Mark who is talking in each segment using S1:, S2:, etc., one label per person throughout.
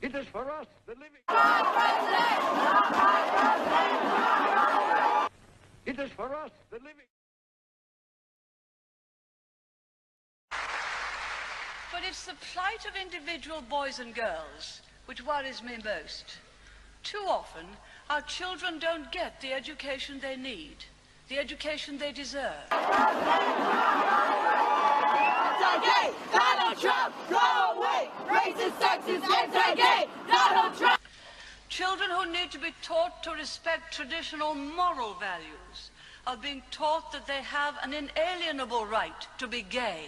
S1: It is for us, the living. It is for us, the living.
S2: But it's the plight of individual boys and girls which worries me most. Too often, our children don't get the education they need, the education they deserve.
S3: Anti-gay, Donald Trump, go away! Racist, sexist, anti-gay, Donald Trump!
S2: Children who need to be taught to respect traditional moral values are being taught that they have an inalienable right to be gay.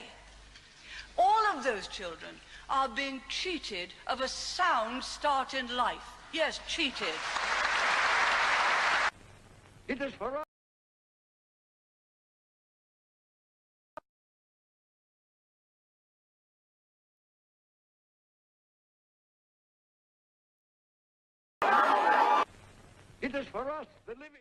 S2: All of those children are being cheated of a sound start in life. Yes, cheated.
S1: It is for us. It is for us, the living.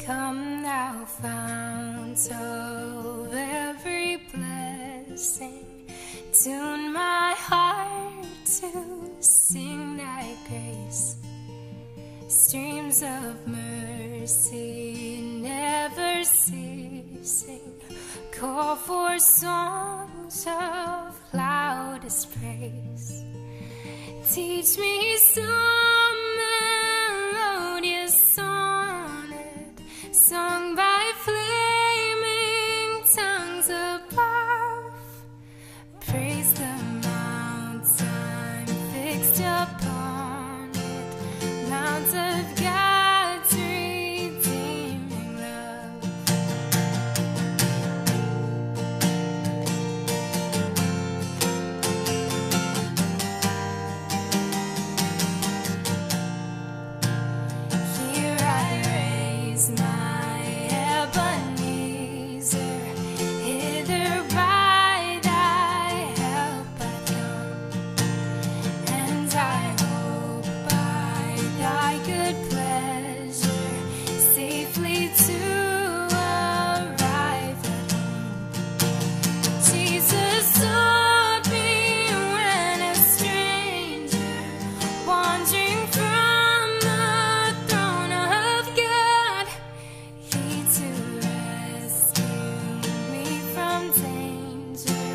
S4: Come thou fount of every blessing, tune my heart to sing thy grace. Streams of mercy never ceasing, call for songs of loudest praise. Teach me some melodious sonnet sung by flaming tongues above. Praise the mountain fixed upon it, mount of God's redeeming love. Here I raise my Ebenezer, hither by thy help I've come, and I hope by thy good pleasure safely to arrive at home. Jesus sought me when a stranger, wandering from the throne of God. He to rescue me from danger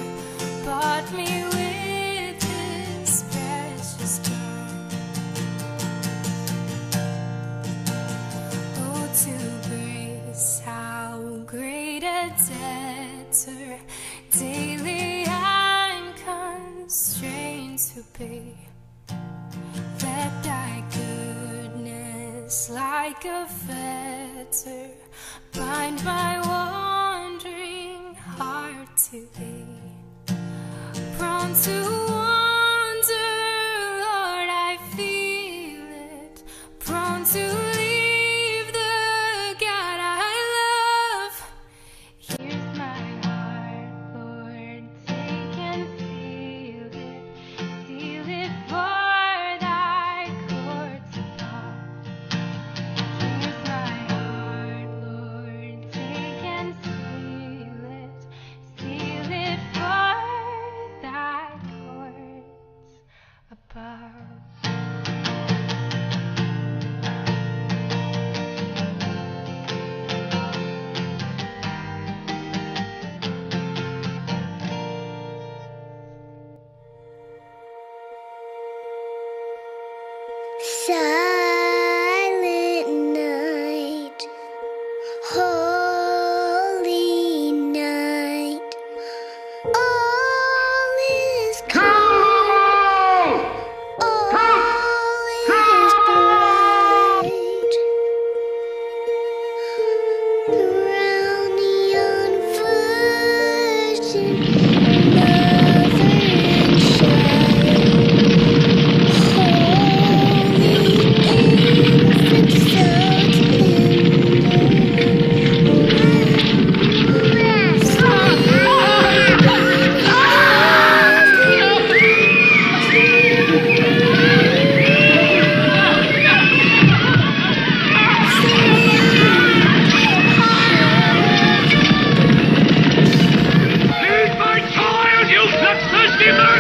S4: bought me with his precious blood. Oh, to grace, how great a debtor daily I'm constrained to be. Let thy goodness like a fetter bind my wandering heart to thee. Prone to wander, Lord, I feel it. Prone to leave the God I love. Here's my heart, Lord, take and seal it. Seal it for thy courts above. Here's my heart, Lord, take and seal it. Seal it for thy courts above.
S5: Silent night, holy night, all is calm, all is bright. Around the unfortunate mother and child, holy
S1: The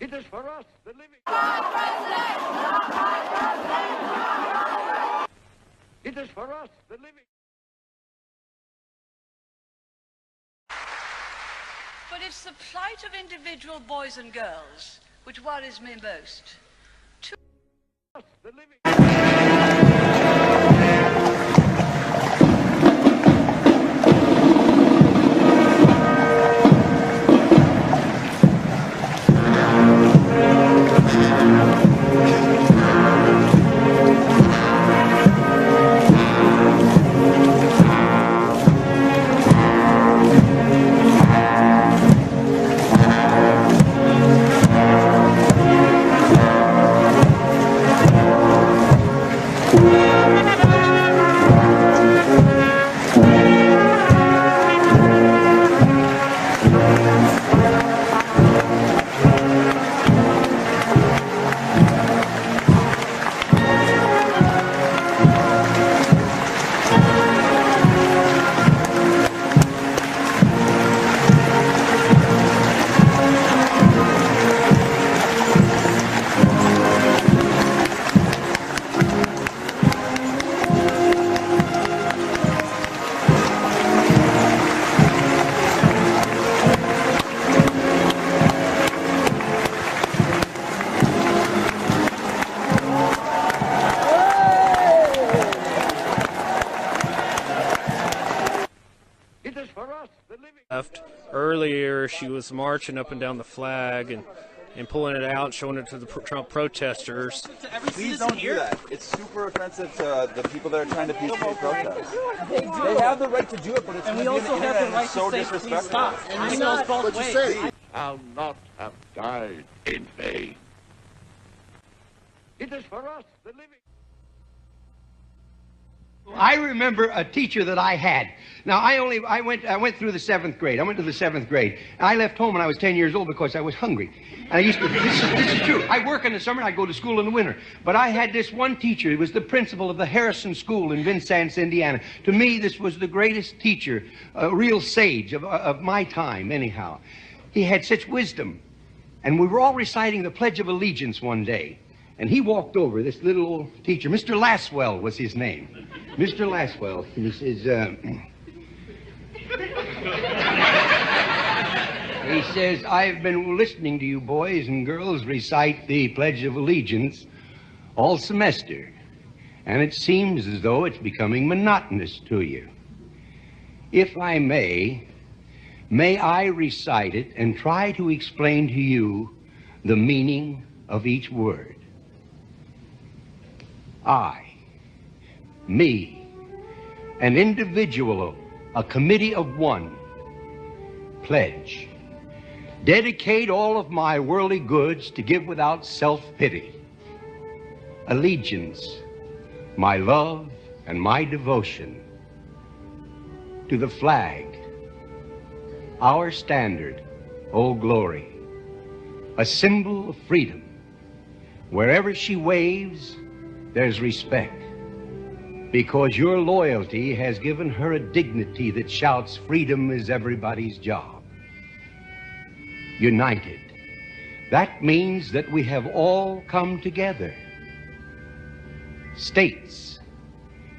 S1: It is for us, the living. It is for us, the living.
S2: But it's the plight of individual boys and girls which worries me most.
S1: Us, the living.
S6: Earlier, she was marching up and down the flag and pulling it out, showing it to the Trump protesters.
S7: Please don't do that. It's super offensive to the people that are trying to peacefully protest. They have the right to do it, but it's
S8: we also have the right
S7: so
S8: to say, please stop. And
S7: disrespectful.
S8: he goes both ways.
S1: I'll not have died in vain. It is for us, the living.
S9: I remember a teacher that I had. Now, I went through the 7th grade. I went to the 7th grade. I left home when I was 10 years old because I was hungry. And I used to, this is true. I work in the summer and I go to school in the winter. But I had this one teacher. He was the principal of the Harrison School in Vincennes, Indiana. To me, this was the greatest teacher, a real sage of my time, anyhow. He had such wisdom. And we were all reciting the Pledge of Allegiance one day. And he walked over, this little old teacher, Mr. Laswell was his name. Mr. Laswell, and he says, I've been listening to you boys and girls recite the Pledge of Allegiance all semester, and it seems as though it's becoming monotonous to you. If I may I recite it and try to explain to you the meaning of each word. I, me, an individual, a committee of one, pledge, dedicate all of my worldly goods to give without self-pity. Allegiance, my love and my devotion to the flag, our standard, Old Glory, a symbol of freedom. Wherever she waves, there's respect, because your loyalty has given her a dignity that shouts, freedom is everybody's job. United. That means that we have all come together. States,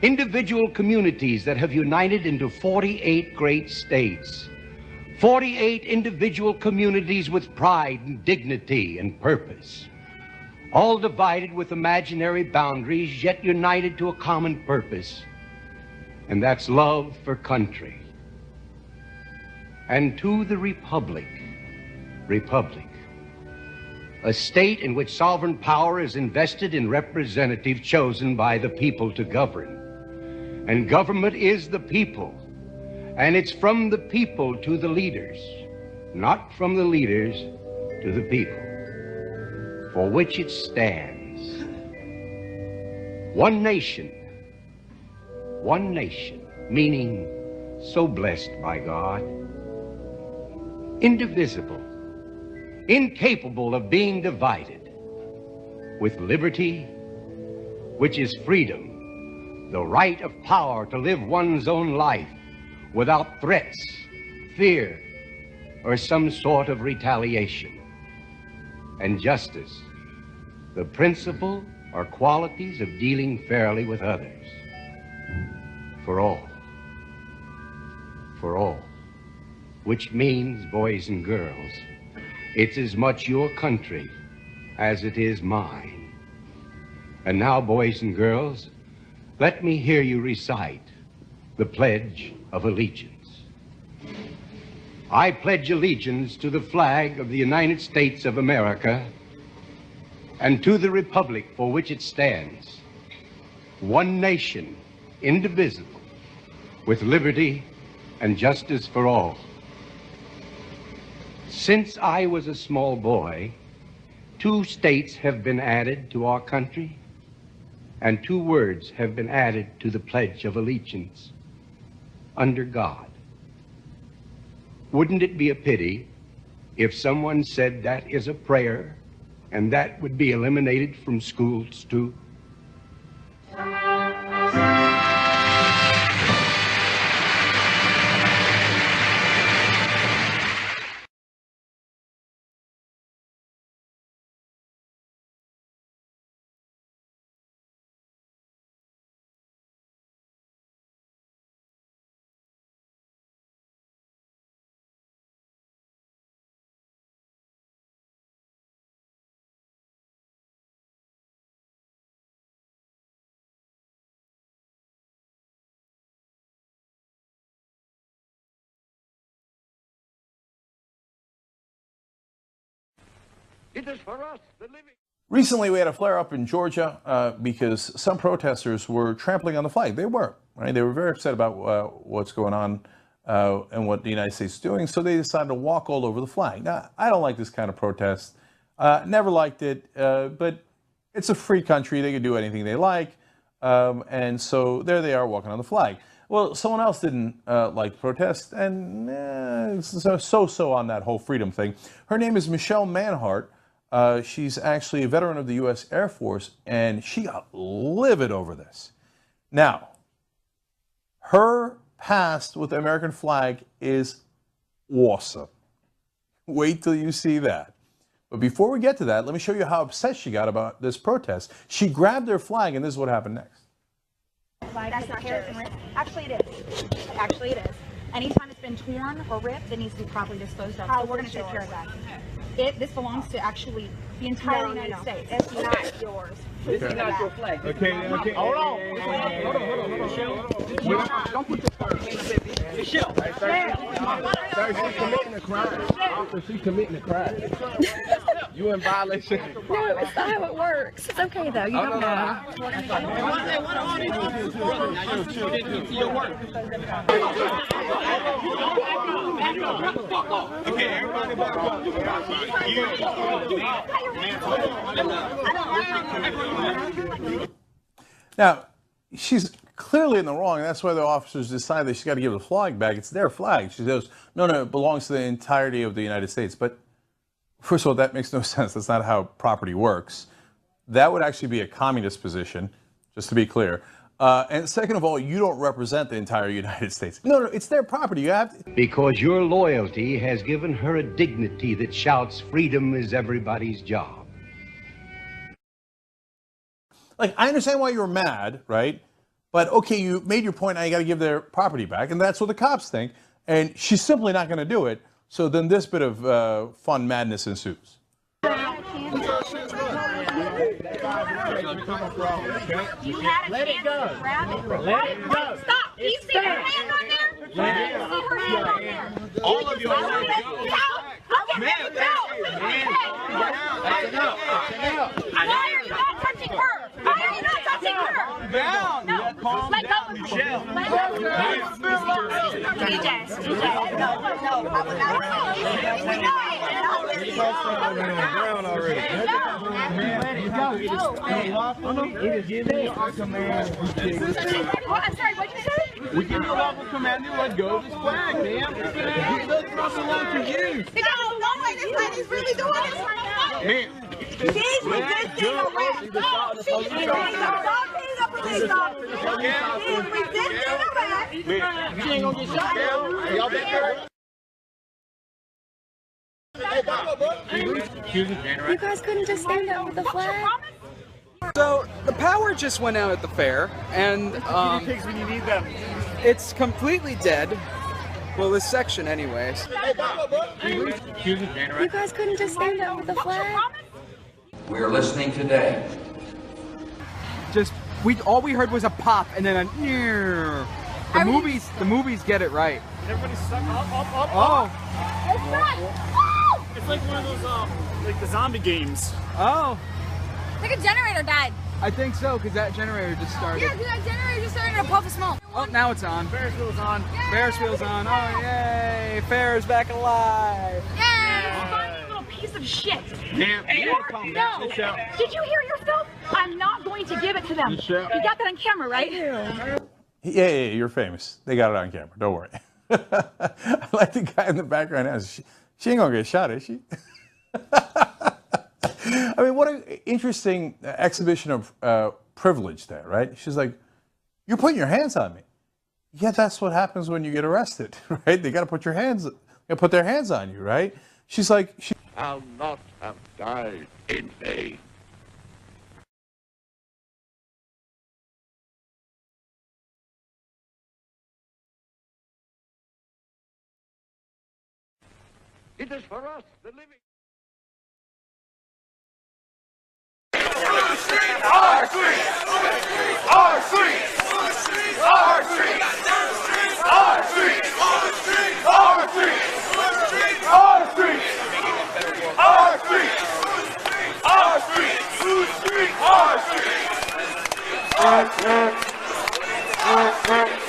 S9: individual communities that have united into 48 great states. 48 individual communities with pride and dignity and purpose. All divided with imaginary boundaries, yet united to a common purpose. And that's love for country. And to the Republic, a state in which sovereign power is invested in representatives chosen by the people to govern. And government is the people. And it's from the people to the leaders, not from the leaders to the people, for which it stands. One nation, meaning so blessed by God, indivisible, incapable of being divided, with liberty, which is freedom, the right of power to live one's own life without threats, fear, or some sort of retaliation. And justice, the principle or qualities of dealing fairly with others. For all, which means, boys and girls, it's as much your country as it is mine. And now, boys and girls, let me hear you recite the Pledge of Allegiance. I pledge allegiance to the flag of the United States of America and to the republic for which it stands, one nation, indivisible, with liberty and justice for all. Since I was a small boy, 2 states have been added to our country, and 2 words have been added to the Pledge of Allegiance: under God. Wouldn't it be a pity if someone said that is a prayer and that would be eliminated from schools too?
S1: It is for us, the living.
S10: Recently, we had a flare-up in Georgia because some protesters were trampling on the flag. They were, right? They were very upset about what's going on and what the United States is doing, so they decided to walk all over the flag. Now, I don't like this kind of protest. Never liked it, but it's a free country. They can do anything they like, and so there they are walking on the flag. Well, someone else didn't like the protest, and so on that whole freedom thing. Her name is Michelle Manhart. She's actually a veteran of the U.S. Air Force, and she got livid over this. Now, her past with the American flag is awesome. Wait till you see that. But before we get to that, let me show you how upset she got about this protest. She grabbed their flag, and this is what happened next.
S11: That's not true. Actually, it is. Actually, it is. Anytime it's been torn or ripped, it needs to be properly disposed of. So we're going to take care of that. This belongs to actually the entire United States. It's not yours.
S8: This is not your flag. Okay. Hold on. Don't put this first. Michelle. She's committing a crime. She's committing a crime. You in violation.
S11: No, it's not how it works. It's okay though. You don't know.
S8: Okay, everybody back up.
S10: Now, she's clearly in the wrong, and that's why the officers decide that she's got to give the flag back. It's their flag. She goes, no, it belongs to the entirety of the United States. But first of all, that makes no sense. That's not how property works. That would actually be a communist position, just to be clear. And second of all, you don't represent the entire United States. No, it's their property. You have to...
S9: Because your loyalty has given her a dignity that shouts, freedom is everybody's job.
S10: Like, I understand why you're mad, right? But, okay, you made your point, now you got to give their property back, and that's what the cops think, and she's simply not going to do it, so then this bit of fun madness ensues.
S11: You had a
S8: Let it go.
S11: Grab it.
S8: Let it go.
S11: Stop. Do you see her hand on there?
S8: Let
S11: Do you see her hand on there?
S8: All of you are let it go.
S11: Okay, let it go.
S8: That's enough.
S11: Why are you not touching her? Why are you not touching her?
S8: Down.
S11: No.
S8: Calm
S11: Let go
S8: down,
S11: of her.
S8: Michelle.
S11: Let go of her. TJ. No.
S8: Down already.
S11: I'm sorry, what'd you say?
S8: We give you a lawful command to let go of this flag, man. It doesn't belong to you.
S11: It doesn't belong like this lady's really doing this right now.
S8: Man.
S11: She's resisting arrest. She's resisting arrest. She's a police officer. She's resisting arrest.
S8: She ain't gonna get shot down. Y'all back there?
S4: You guys couldn't just stand up with the flag?
S12: So the power just went out at the fair, and
S8: when you need them.
S12: it's completely dead. Well, this section, anyways.
S4: You guys couldn't just stand up with the flag?
S13: We are listening today.
S12: All we heard was a pop, and then a near. The movies get it right.
S8: Everybody's stuck up.
S12: Oh.
S8: It's like one of those, like the zombie games.
S12: Oh.
S11: I think a generator died.
S12: I think so, because that generator just started.
S11: Yeah, because that generator just started to puff of smoke.
S12: Oh, now it's on.
S8: Ferris wheel's on.
S11: Yay!
S12: Ferris wheel's on. Oh, yay! Ferris back alive.
S11: Yay! Funny little piece of shit.
S8: Yeah.
S11: No. Did you hear yourself? I'm not going to give it to them. You got that on camera, right?
S10: Yeah, you're famous. They got it on camera. Don't worry. I like the guy in the background now. She ain't gonna get shot, is she? I mean, what an interesting exhibition of privilege there, right? She's like, you're putting your hands on me. Yeah, that's what happens when you get arrested, right? They got to put their hands on you, right? She's like,
S1: I'll not have died in vain. It is for us, the living.
S3: Our streets! Our streets! Our streets! Our streets! Our streets! Our streets! Our streets! Our streets! Our streets! Our streets!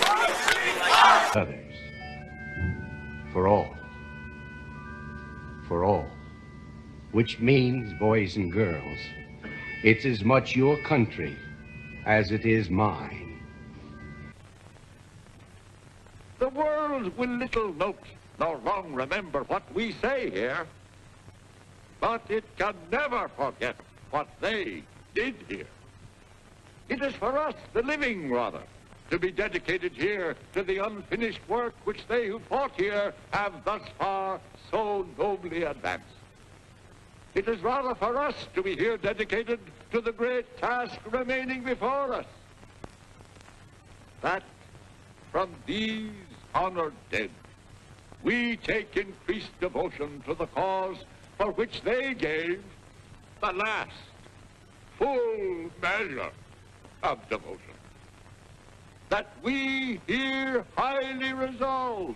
S9: Others. For all. For all. Which means, boys and girls, it's as much your country as it is mine.
S1: The world will little note nor long remember what we say here, but it can never forget what they did here. It is for us, the living, rather, to be dedicated here to the unfinished work which they who fought here have thus far so nobly advanced. It is rather for us to be here dedicated to the great task remaining before us. That from these honored dead, we take increased devotion to the cause for which they gave the last full measure of devotion. That we here highly resolve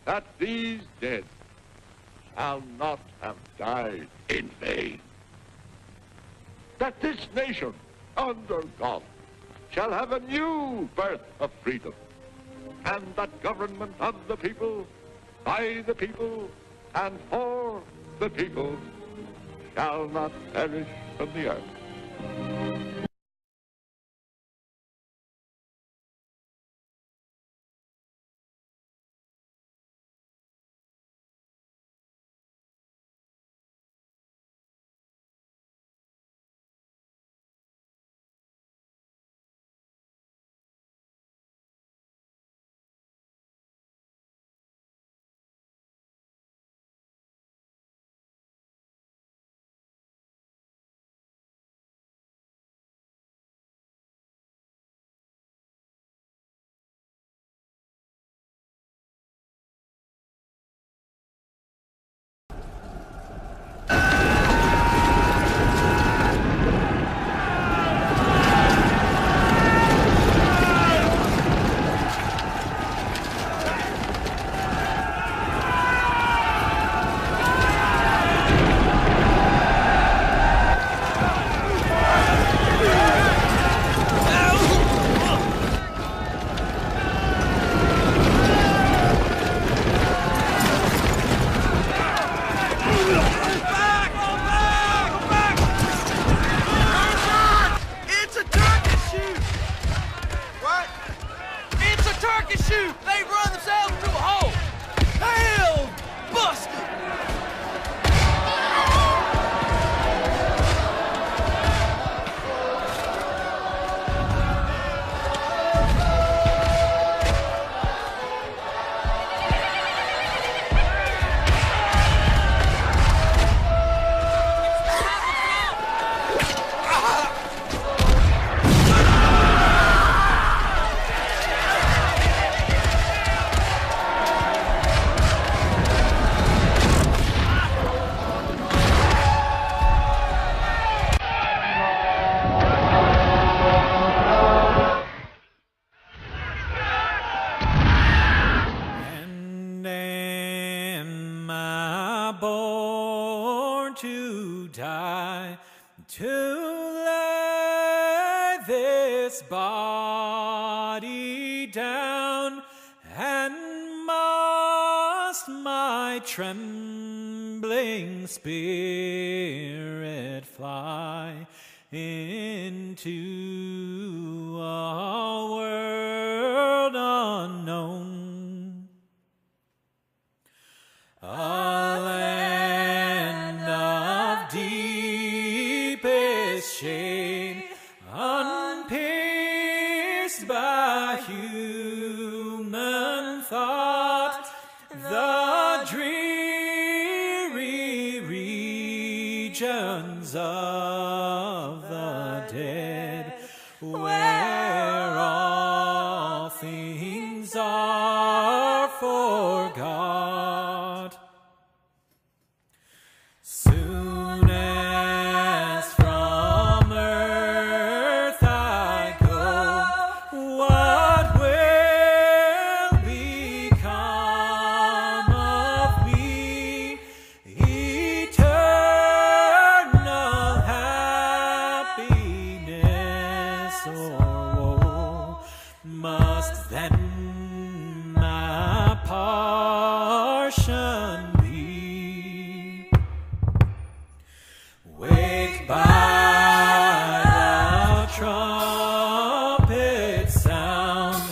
S1: that these dead shall not have died in vain. That this nation, under God, shall have a new birth of freedom, and that government of the people, by the people, and for the people shall not perish from the earth.
S14: Trembling spirit fly into a world unknown, a land of deepest shade, unpierced by human thought, the dreary regions of the dead, where all things are forgot. Soon as from earth I go, what will become of me? Eternal happiness or woe must then my portion be. Waked by the trumpet sound,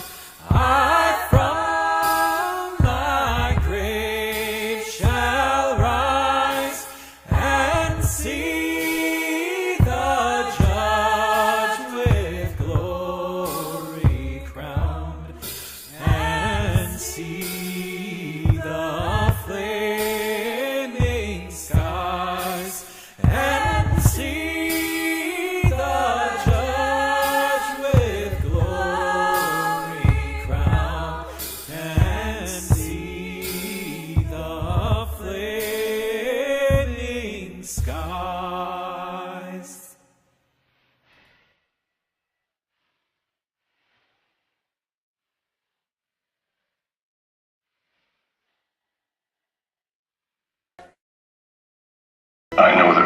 S14: I from my grave shall rise and see the judge with glory crowned.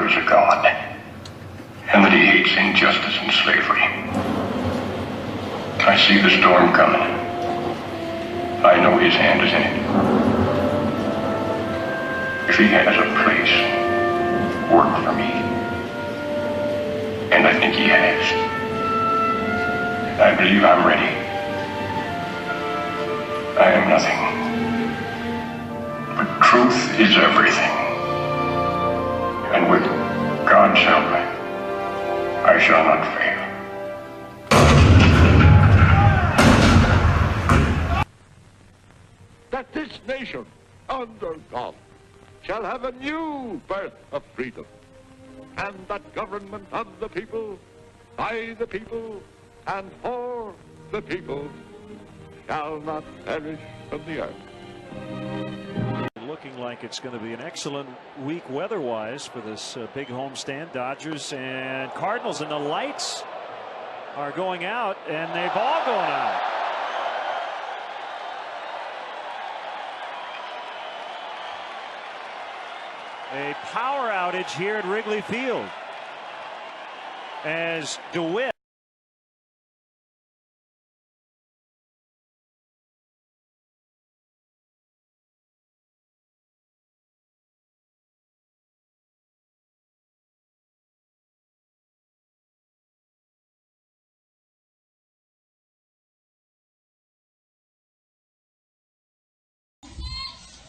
S15: there is a God, and that he hates injustice and slavery. I see the storm coming. I know his hand is in it. If he has a place, work for me. And I think he has. I believe I'm ready. I am nothing. But truth is everything. And with God's help, I shall not fail.
S1: That this nation, under God, shall have a new birth of freedom, and that government of the people, by the people, and for the people, shall not perish from the earth.
S16: Looking like it's going to be an excellent week weather-wise for this big homestand. Dodgers and Cardinals, and the lights are going out, and the ball going out. A power outage here at Wrigley Field as DeWitt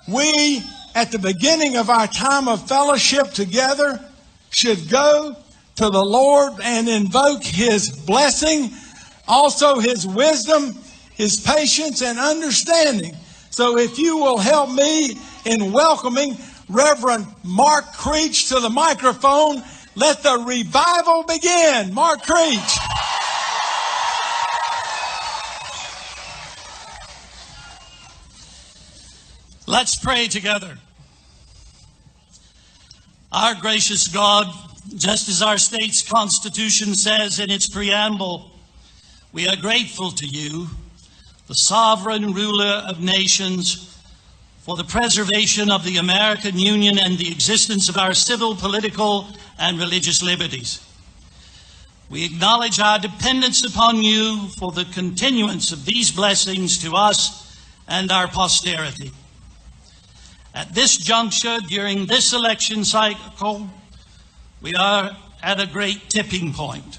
S17: we, at the beginning of our time of fellowship together, should go to the Lord and invoke his blessing, also his wisdom, his patience, and understanding. So if you will help me in welcoming Reverend Mark Creech to the microphone, let the revival begin. Mark Creech.
S18: Let's pray together. Our gracious God, just as our state's Constitution says in its preamble, we are grateful to you, the sovereign ruler of nations, for the preservation of the American Union and the existence of our civil, political, and religious liberties. We acknowledge our dependence upon you for the continuance of these blessings to us and our posterity. At this juncture, during this election cycle, we are at a great tipping point.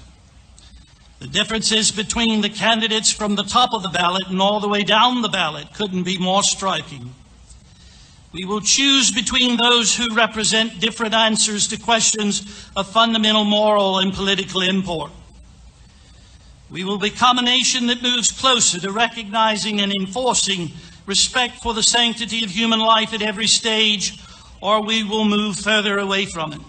S18: The differences between the candidates from the top of the ballot and all the way down the ballot couldn't be more striking. We will choose between those who represent different answers to questions of fundamental moral and political import. We will become a nation that moves closer to recognizing and enforcing respect for the sanctity of human life at every stage, or we will move further away from it.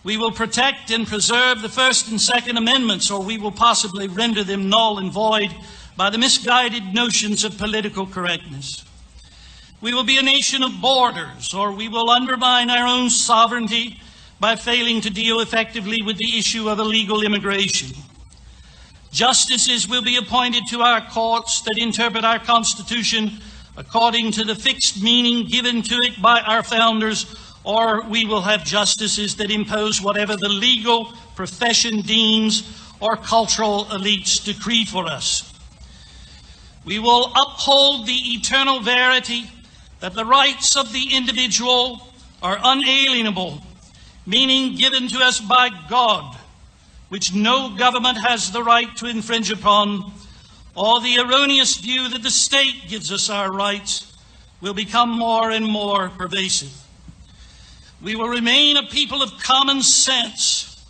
S18: We will protect and preserve the First and Second Amendments, or we will possibly render them null and void by the misguided notions of political correctness. We will be a nation of borders, or we will undermine our own sovereignty by failing to deal effectively with the issue of illegal immigration. Justices will be appointed to our courts that interpret our Constitution according to the fixed meaning given to it by our founders, or we will have justices that impose whatever the legal profession deems or cultural elites decree for us. We will uphold the eternal verity that the rights of the individual are unalienable, meaning given to us by God, which no government has the right to infringe upon, or the erroneous view that the state gives us our rights will become more and more pervasive. We will remain a people of common sense,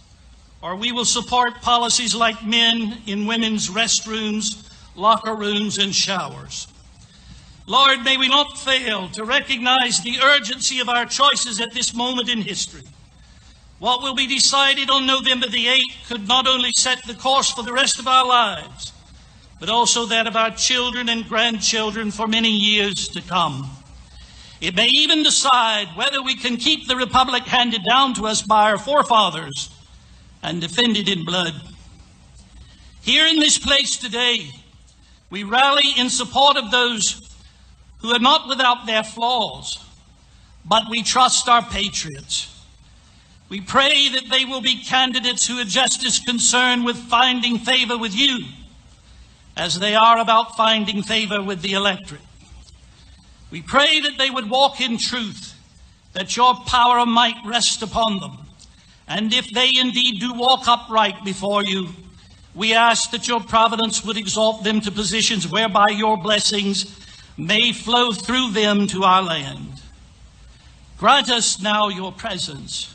S18: or we will support policies like men in women's restrooms, locker rooms, and showers. Lord, may we not fail to recognize the urgency of our choices at this moment in history. What will be decided on November the 8th could not only set the course for the rest of our lives, but also that of our children and grandchildren for many years to come. It may even decide whether we can keep the republic handed down to us by our forefathers and defended in blood. Here in this place today, we rally in support of those who are not without their flaws, but we trust our patriots. We pray that they will be candidates who are just as concerned with finding favor with you as they are about finding favor with the electorate. We pray that they would walk in truth, that your power and might rest upon them. And if they indeed do walk upright before you, we ask that your providence would exalt them to positions whereby your blessings may flow through them to our land. Grant us now your presence.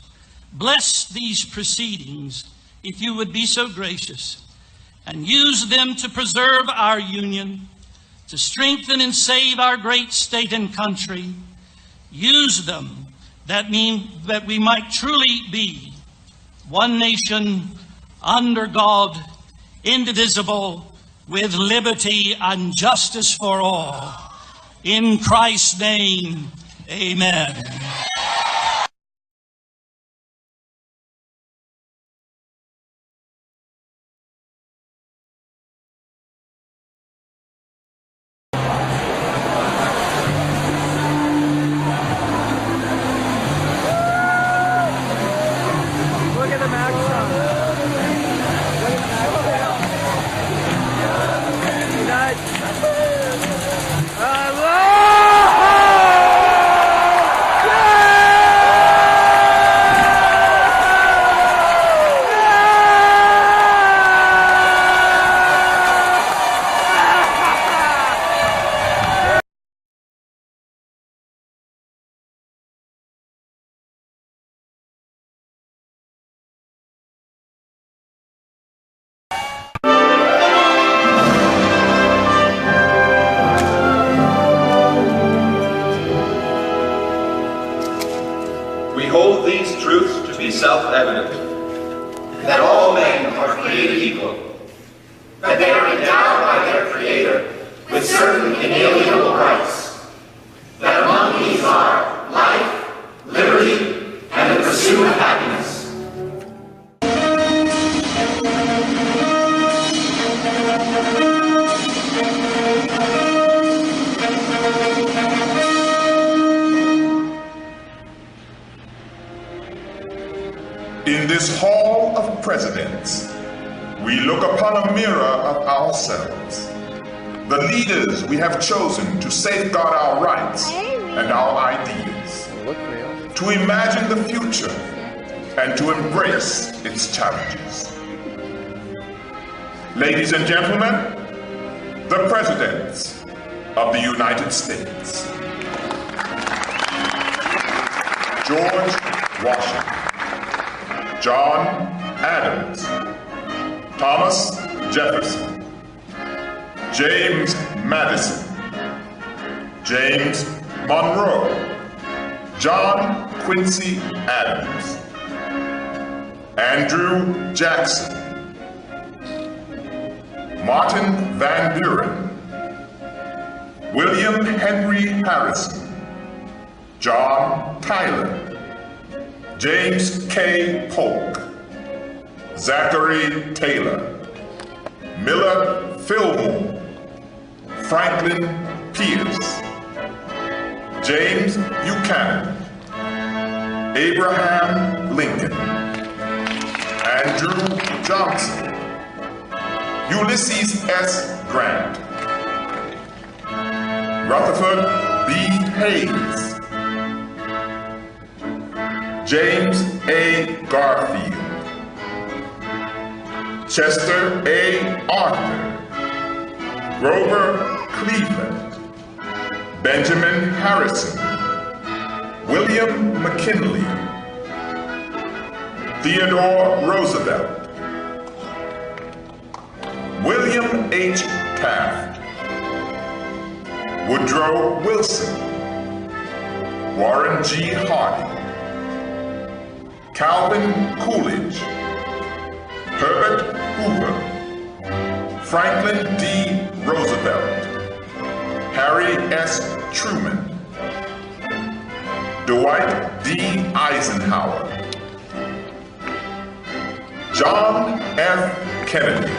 S18: Bless these proceedings, if you would be so gracious, and use them to preserve our union, to strengthen and save our great state and country. Use them that we might truly be one nation under God, indivisible, with liberty and justice for all. In Christ's name, amen.
S19: We hold these truths to be self-evident, that all men are created equal, that they are endowed by their Creator with certain inalienable rights, that among these are life, liberty, and the pursuit of happiness.
S15: In this hall of presidents, we look upon a mirror of ourselves, the leaders we have chosen to safeguard our rights and our ideas, to imagine the future and to embrace its challenges. Ladies and gentlemen, the presidents of the United States. George Washington, John Adams, Thomas Jefferson, James Madison, James Monroe, John Quincy Adams, Andrew Jackson, Martin Van Buren, William Henry Harrison, John Tyler, James K. Polk, Zachary Taylor, Miller Fillmore, Franklin Pierce, James Buchanan, Abraham Lincoln, Andrew Johnson, Ulysses S. Grant, Rutherford B. Hayes, James A. Garfield, Chester A. Arthur, Grover Cleveland, Benjamin Harrison, William McKinley, Theodore Roosevelt, William H. Taft, Woodrow Wilson, Warren G. Harding, Calvin Coolidge, Herbert Hoover, Franklin D. Roosevelt, Harry S. Truman, Dwight D. Eisenhower, John F. Kennedy,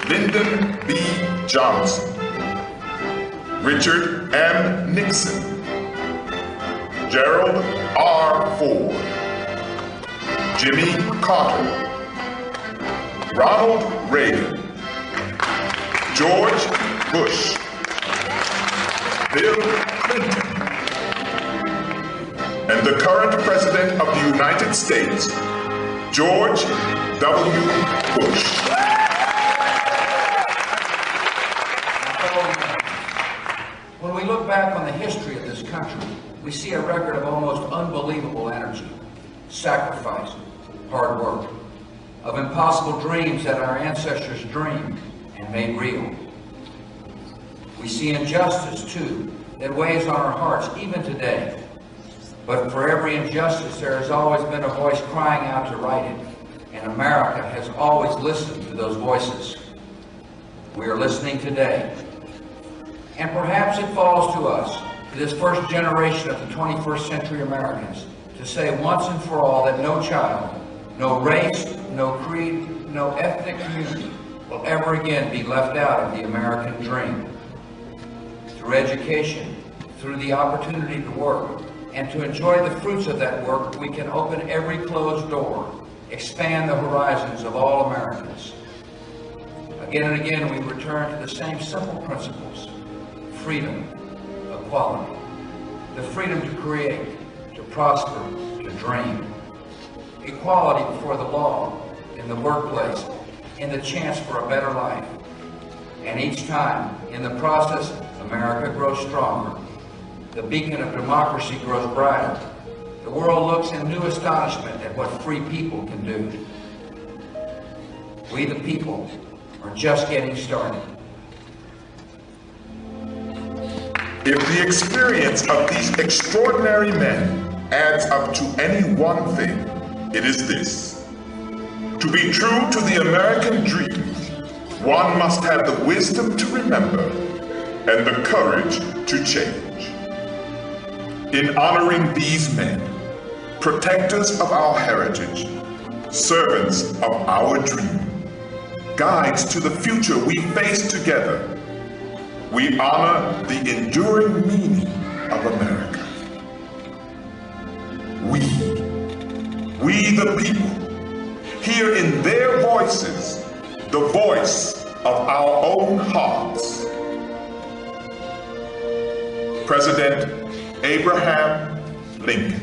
S15: Lyndon B. Johnson, Richard M. Nixon, Gerald R. Ford, Jimmy Carter, Ronald Reagan, George Bush, Bill Clinton, and the current President of the United States, George W. Bush.
S13: When we look back on the history of this country, we see a record of almost unbelievable energy, sacrifice, hard work, of impossible dreams that our ancestors dreamed and made real. We see injustice, too, that weighs on our hearts even today. But for every injustice, there has always been a voice crying out to right it, and America has always listened to those voices. We are listening today. And perhaps it falls to us, to this first generation of the 21st century Americans, to say once and for all that no child, no race, no creed, no ethnic community will ever again be left out of the American dream. Through education, through the opportunity to work, and to enjoy the fruits of that work, we can open every closed door, expand the horizons of all Americans. Again and again, we return to the same simple principles: freedom, equality, the freedom to create, to prosper, to dream, equality before the law, in the workplace, in the chance for a better life. And each time, in the process, America grows stronger. The beacon of democracy grows brighter. The world looks in new astonishment at what free people can do. We, the people, are just getting started.
S15: If the experience of these extraordinary men adds up to any one thing, it is this: to be true to the American dream, one must have the wisdom to remember and the courage to change. In honoring these men, protectors of our heritage, servants of our dream, guides to the future we face together, we honor the enduring meaning of America. We the people, hear in their voices the voice of our own hearts. President Abraham Lincoln.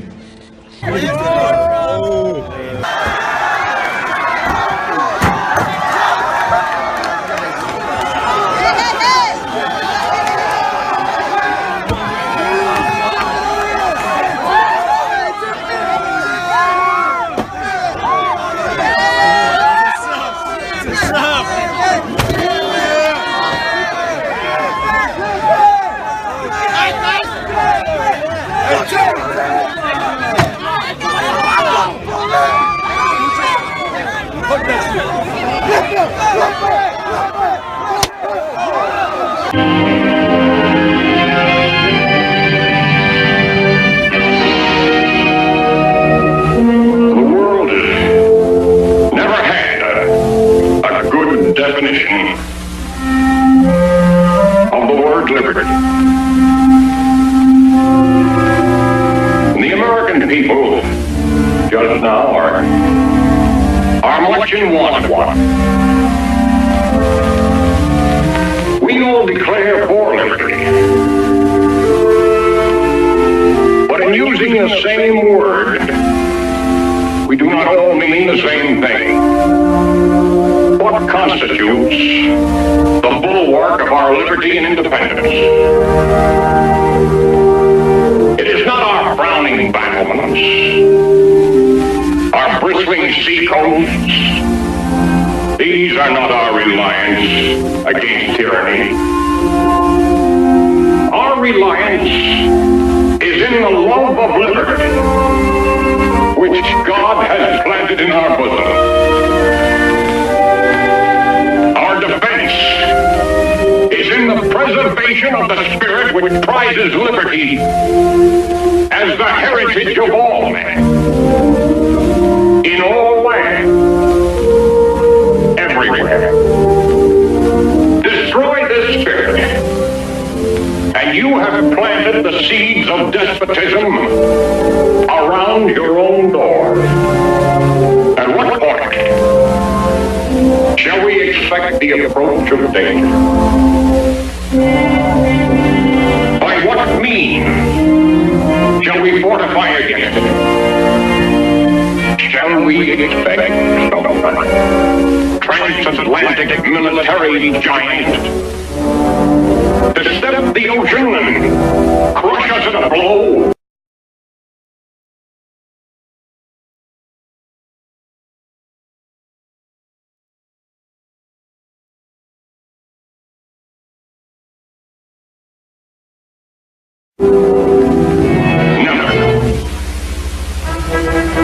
S19: Definition of the word liberty. The American people just now are much in want of one. We all declare for liberty, but in using the same word, we do not all mean the same thing. What constitutes the bulwark of our liberty and independence? It is not our frowning battlements, our bristling sea coasts. These are not our reliance against tyranny. Our reliance is in the love of liberty, which God has planted in our bosom. The preservation of the spirit which prizes liberty as the heritage of all men, in all lands, everywhere. Destroy this spirit, and you have planted the seeds of despotism
S20: shall we expect the approach of danger? By what means shall we fortify against it? Shall we expect some transatlantic military giant to step the ocean and crush us at a blow?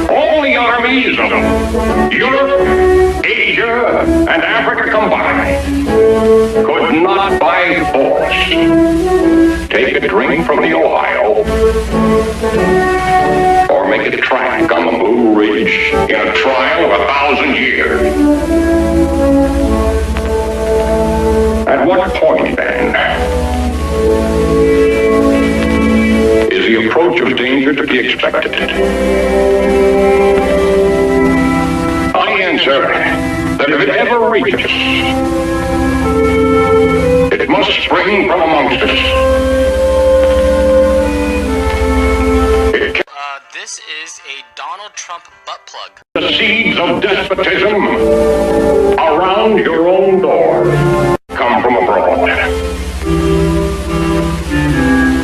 S20: All the armies of Europe, Asia, and Africa combined could not by force take a drink from the Ohio or make a track on the Blue Ridge in a trial of 1,000 years. At what point, then, is the approach of danger to be expected? I answer that if it ever reaches us, it must spring from amongst us.
S21: This is a Donald Trump butt plug.
S20: The seeds of despotism around your own door come from abroad.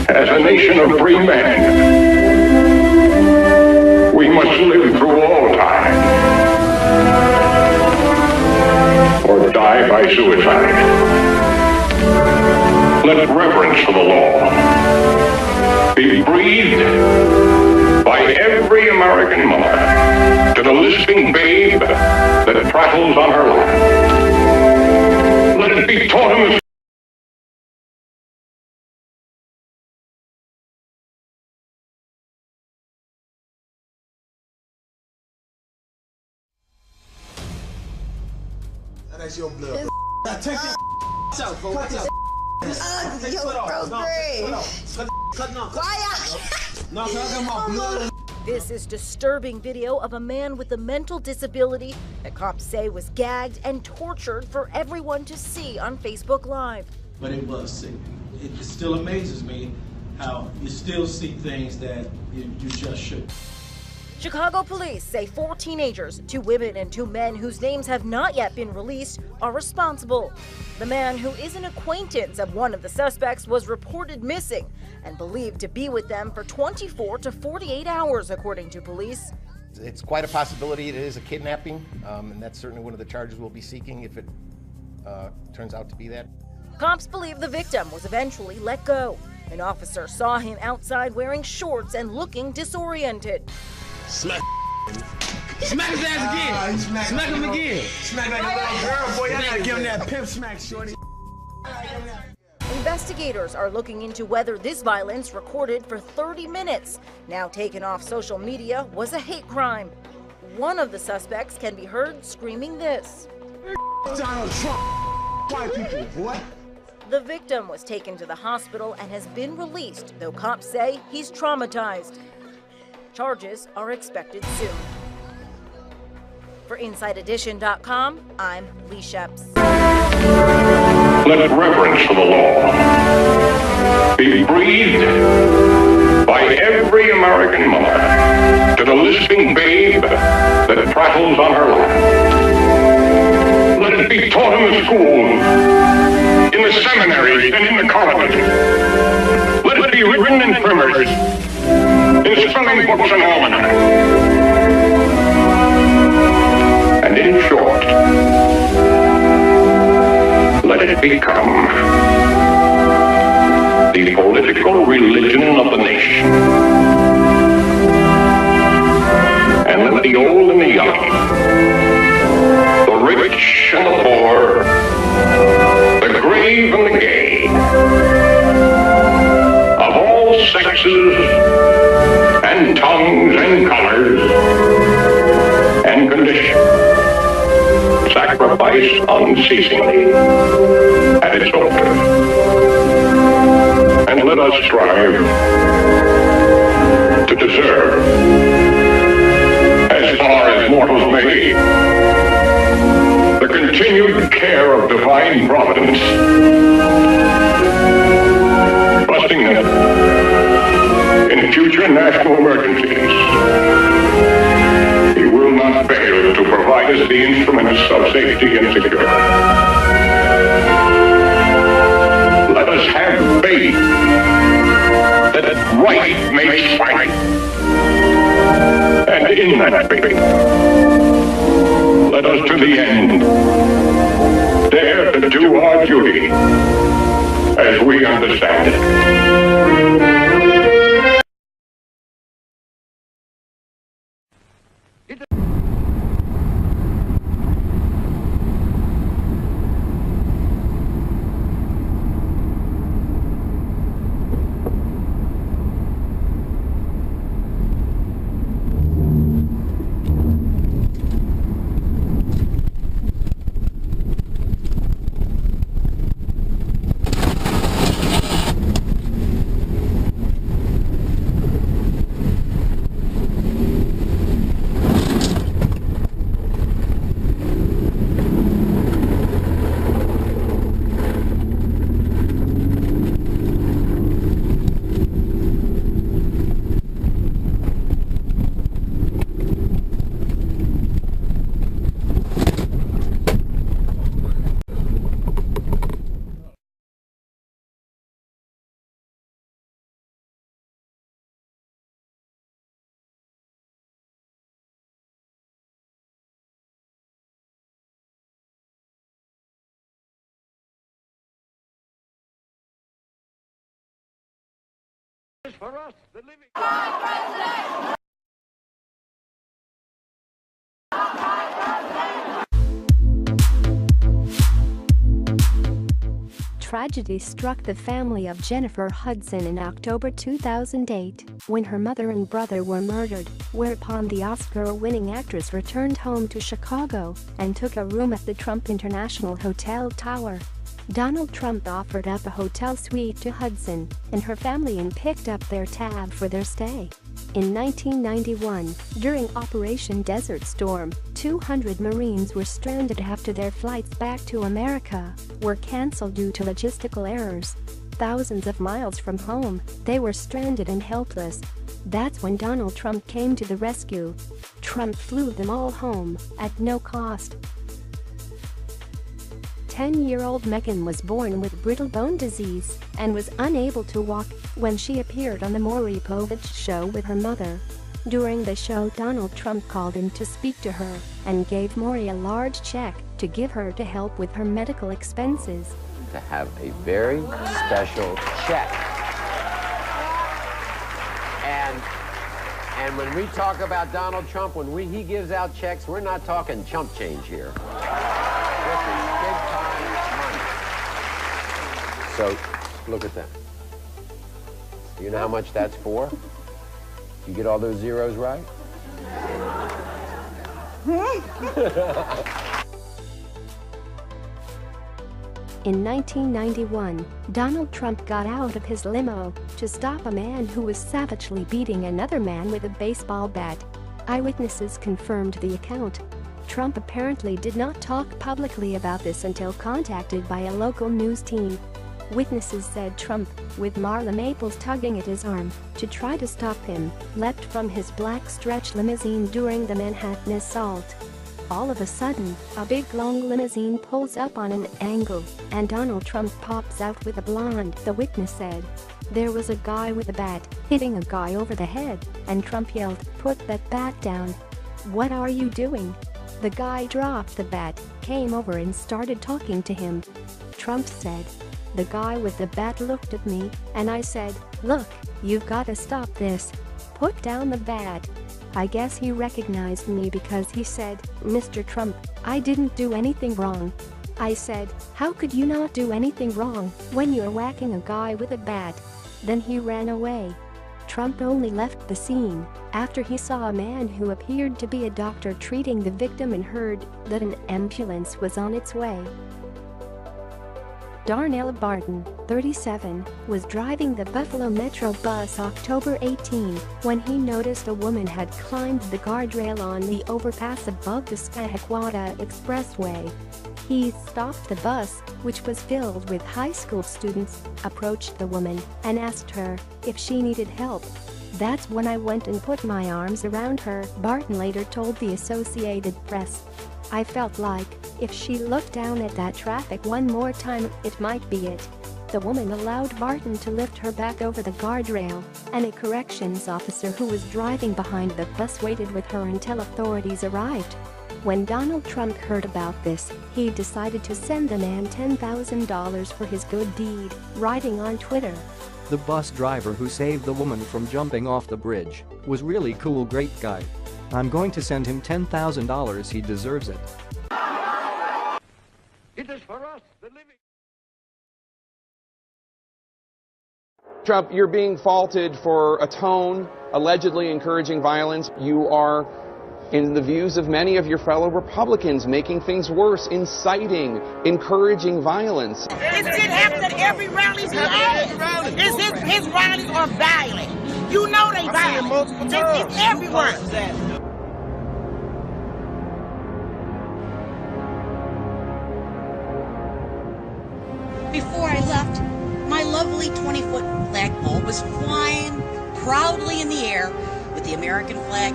S20: As a nation of free men, we must live through all time or die by suicide. Let reverence for the law be breathed by every American mother to the lisping babe that prattles on her lap. Let it be taught in the
S8: That's your blood. Now take your out, bro. Cut out. Take your foot off. Cut no. No, cut my blood.
S22: This is disturbing video of a man with a mental disability that cops say was gagged and tortured for everyone to see on Facebook Live.
S23: But it was sick. It still amazes me how you still see things that you just shouldn't.
S22: Chicago police say 4 teenagers, 2 women and 2 men whose names have not yet been released, are responsible. The man, who is an acquaintance of one of the suspects, was reported missing and believed to be with them for 24 to 48 hours, according to police.
S24: It's quite a possibility it is a kidnapping, and that's certainly one of the charges we'll be seeking if it turns out to be that.
S22: Cops believe the victim was eventually let go. An officer saw him outside wearing shorts and looking disoriented.
S8: Smack his ass again. Smack him again. Smack like a little girl, boy. You gotta give him that pimp smack, shorty.
S22: Investigators are looking into whether this violence, recorded for 30 minutes, now taken off social media, was a hate crime. One of the suspects can be heard screaming this.
S8: Donald Trump. White people, boy.
S22: The victim was taken to the hospital and has been released, though cops say he's traumatized. Charges are expected soon. For InsideEdition.com, I'm Lee Sheps.
S20: Let reverence for the law be breathed by every American mother to the lisping babe that prattles on her lap. Let it be taught in the schools, in the seminaries, and in the colleges. Let it be written in primers, in spelling books and almanacs. And in short, let it become the political religion of the nation. And let the old and the young, the rich and the poor, the grave and the gay, of all sexes and tongues and colors and conditions, sacrifice unceasingly at its altar. And let us strive to deserve, as far as mortals may, the continued care of divine providence, trusting that in future national emergencies, He will not fail to provide us the instruments of safety and security. Let us have faith that right makes right, and in that faith, let us to the end dare to do our duty as we understand it.
S1: For us, the living.
S2: Tragedy struck the family of Jennifer Hudson in October 2008 when her mother and brother were murdered, whereupon the Oscar-winning actress returned home to Chicago and took a room at the Trump International Hotel Tower. Donald Trump offered up a hotel suite to Hudson and her family and picked up their tab for their stay. In 1991, during Operation Desert Storm, 200 Marines were stranded after their flights back to America were canceled due to logistical errors. Thousands of miles from home, they were stranded and helpless. That's when Donald Trump came to the rescue. Trump flew them all home at no cost. 10-year-old Megan was born with brittle bone disease and was unable to walk when she appeared on the Maury Povich show with her mother. During the show, Donald Trump called in to speak to her and gave Maury a large check to give her to help with her medical expenses.
S5: To have a very special check. And when we talk about Donald Trump, when he gives out checks, we're not talking chump change here. This is big-time money. So, look at that. You know how much that's for? You get all those zeros right?
S2: In 1991, Donald Trump got out of his limo to stop a man who was savagely beating another man with a baseball bat. Eyewitnesses confirmed the account. Trump apparently did not talk publicly about this until contacted by a local news team. Witnesses said Trump, with Marla Maples tugging at his arm to try to stop him, leapt from his black stretch limousine during the Manhattan assault. All of a sudden, a big long limousine pulls up on an angle, and Donald Trump pops out with a blonde, the witness said. There was a guy with a bat hitting a guy over the head, and Trump yelled, "Put that bat down." "What are you doing?" The guy dropped the bat, came over and started talking to him. Trump said, "The guy with the bat looked at me, and I said, 'Look, you've got to stop this. Put down the bat.' I guess he recognized me because he said, 'Mr. Trump, I didn't do anything wrong.' I said, 'How could you not do anything wrong when you're whacking a guy with a bat?' Then he ran away." Trump only left the scene after he saw a man who appeared to be a doctor treating the victim and heard that an ambulance was on its way. Darnell Barton, 37, was driving the Buffalo Metro bus October 18 when he noticed a woman had climbed the guardrail on the overpass above the Skyhawkwater Expressway. He stopped the bus, which was filled with high school students, approached the woman, and asked her if she needed help. "That's when I went and put my arms around her," Barton later told the Associated Press. "I felt like, if she looked down at that traffic one more time, it might be it." The woman allowed Barton to lift her back over the guardrail, and a corrections officer who was driving behind the bus waited with her until authorities arrived. When Donald Trump heard about this, he decided to send the man $10,000 for his good deed, writing on Twitter,
S4: "The bus driver who saved the woman from jumping off the bridge was really cool, great guy. I'm going to send him $10,000, he deserves it."
S1: It is for us, the living.
S6: Trump, you're being faulted for a tone allegedly encouraging violence. You are, in the views of many of your fellow Republicans, making things worse, inciting, encouraging violence.
S3: It didn't happen at every rally he has. His rallies are violent. You know they violent. It's everywhere.
S7: Before I left, my lovely 20-foot flagpole was flying proudly in the air with the American flag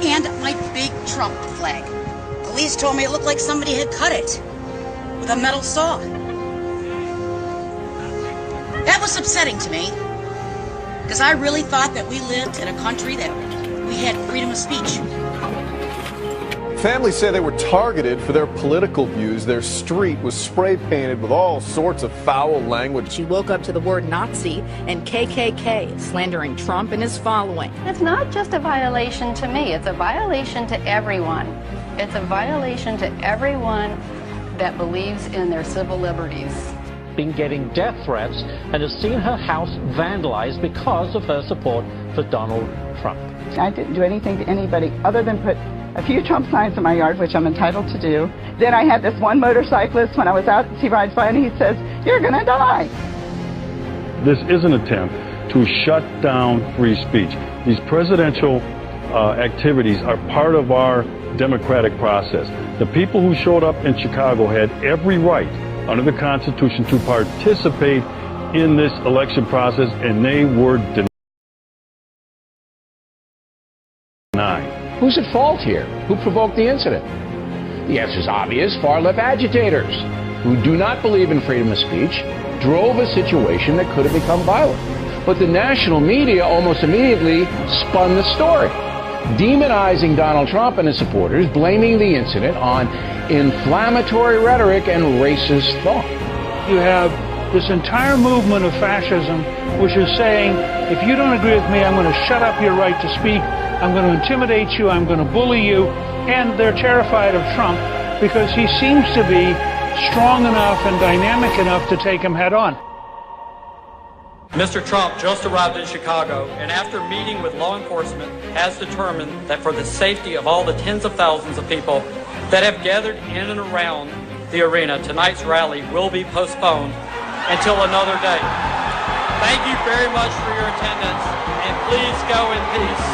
S7: and my big Trump flag. Police told me it looked like somebody had cut it with a metal saw. That was upsetting to me, because I really thought that we lived in a country that we had freedom of speech.
S12: Families say they were targeted for their political views. Their street was spray painted with all sorts of foul language.
S25: She woke up to the word Nazi and KKK, slandering Trump and his following.
S26: It's not just a violation to me, it's a violation to everyone. It's a violation to everyone that believes in their civil liberties.
S27: Been getting death threats and has seen her house vandalized because of her support for Donald Trump.
S28: I didn't do anything to anybody other than put a few Trump signs in my yard, which I'm entitled to do. Then I had this one motorcyclist, when I was out, he rides by and he says, "You're gonna die."
S29: This is an attempt to shut down free speech. These presidential activities are part of our democratic process. The people who showed up in Chicago had every right under the Constitution to participate in this election process, and they were denied.
S30: Who's at fault here? Who provoked the incident? The answer is obvious. Far-left agitators who do not believe in freedom of speech drove a situation that could have become violent. But the national media almost immediately spun the story, demonizing Donald Trump and his supporters, blaming the incident on inflammatory rhetoric and racist thought.
S27: You have this entire movement of fascism which is saying, if you don't agree with me, I'm going to shut up your right to speak, I'm going to intimidate you, I'm going to bully you, and they're terrified of Trump because he seems to be strong enough and dynamic enough to take him head on.
S31: Mr. Trump just arrived in Chicago and after meeting with law enforcement has determined that for the safety of all the tens of thousands of people that have gathered in and around the arena, tonight's rally will be postponed until another day. Thank you very much for your attendance, and please go in peace.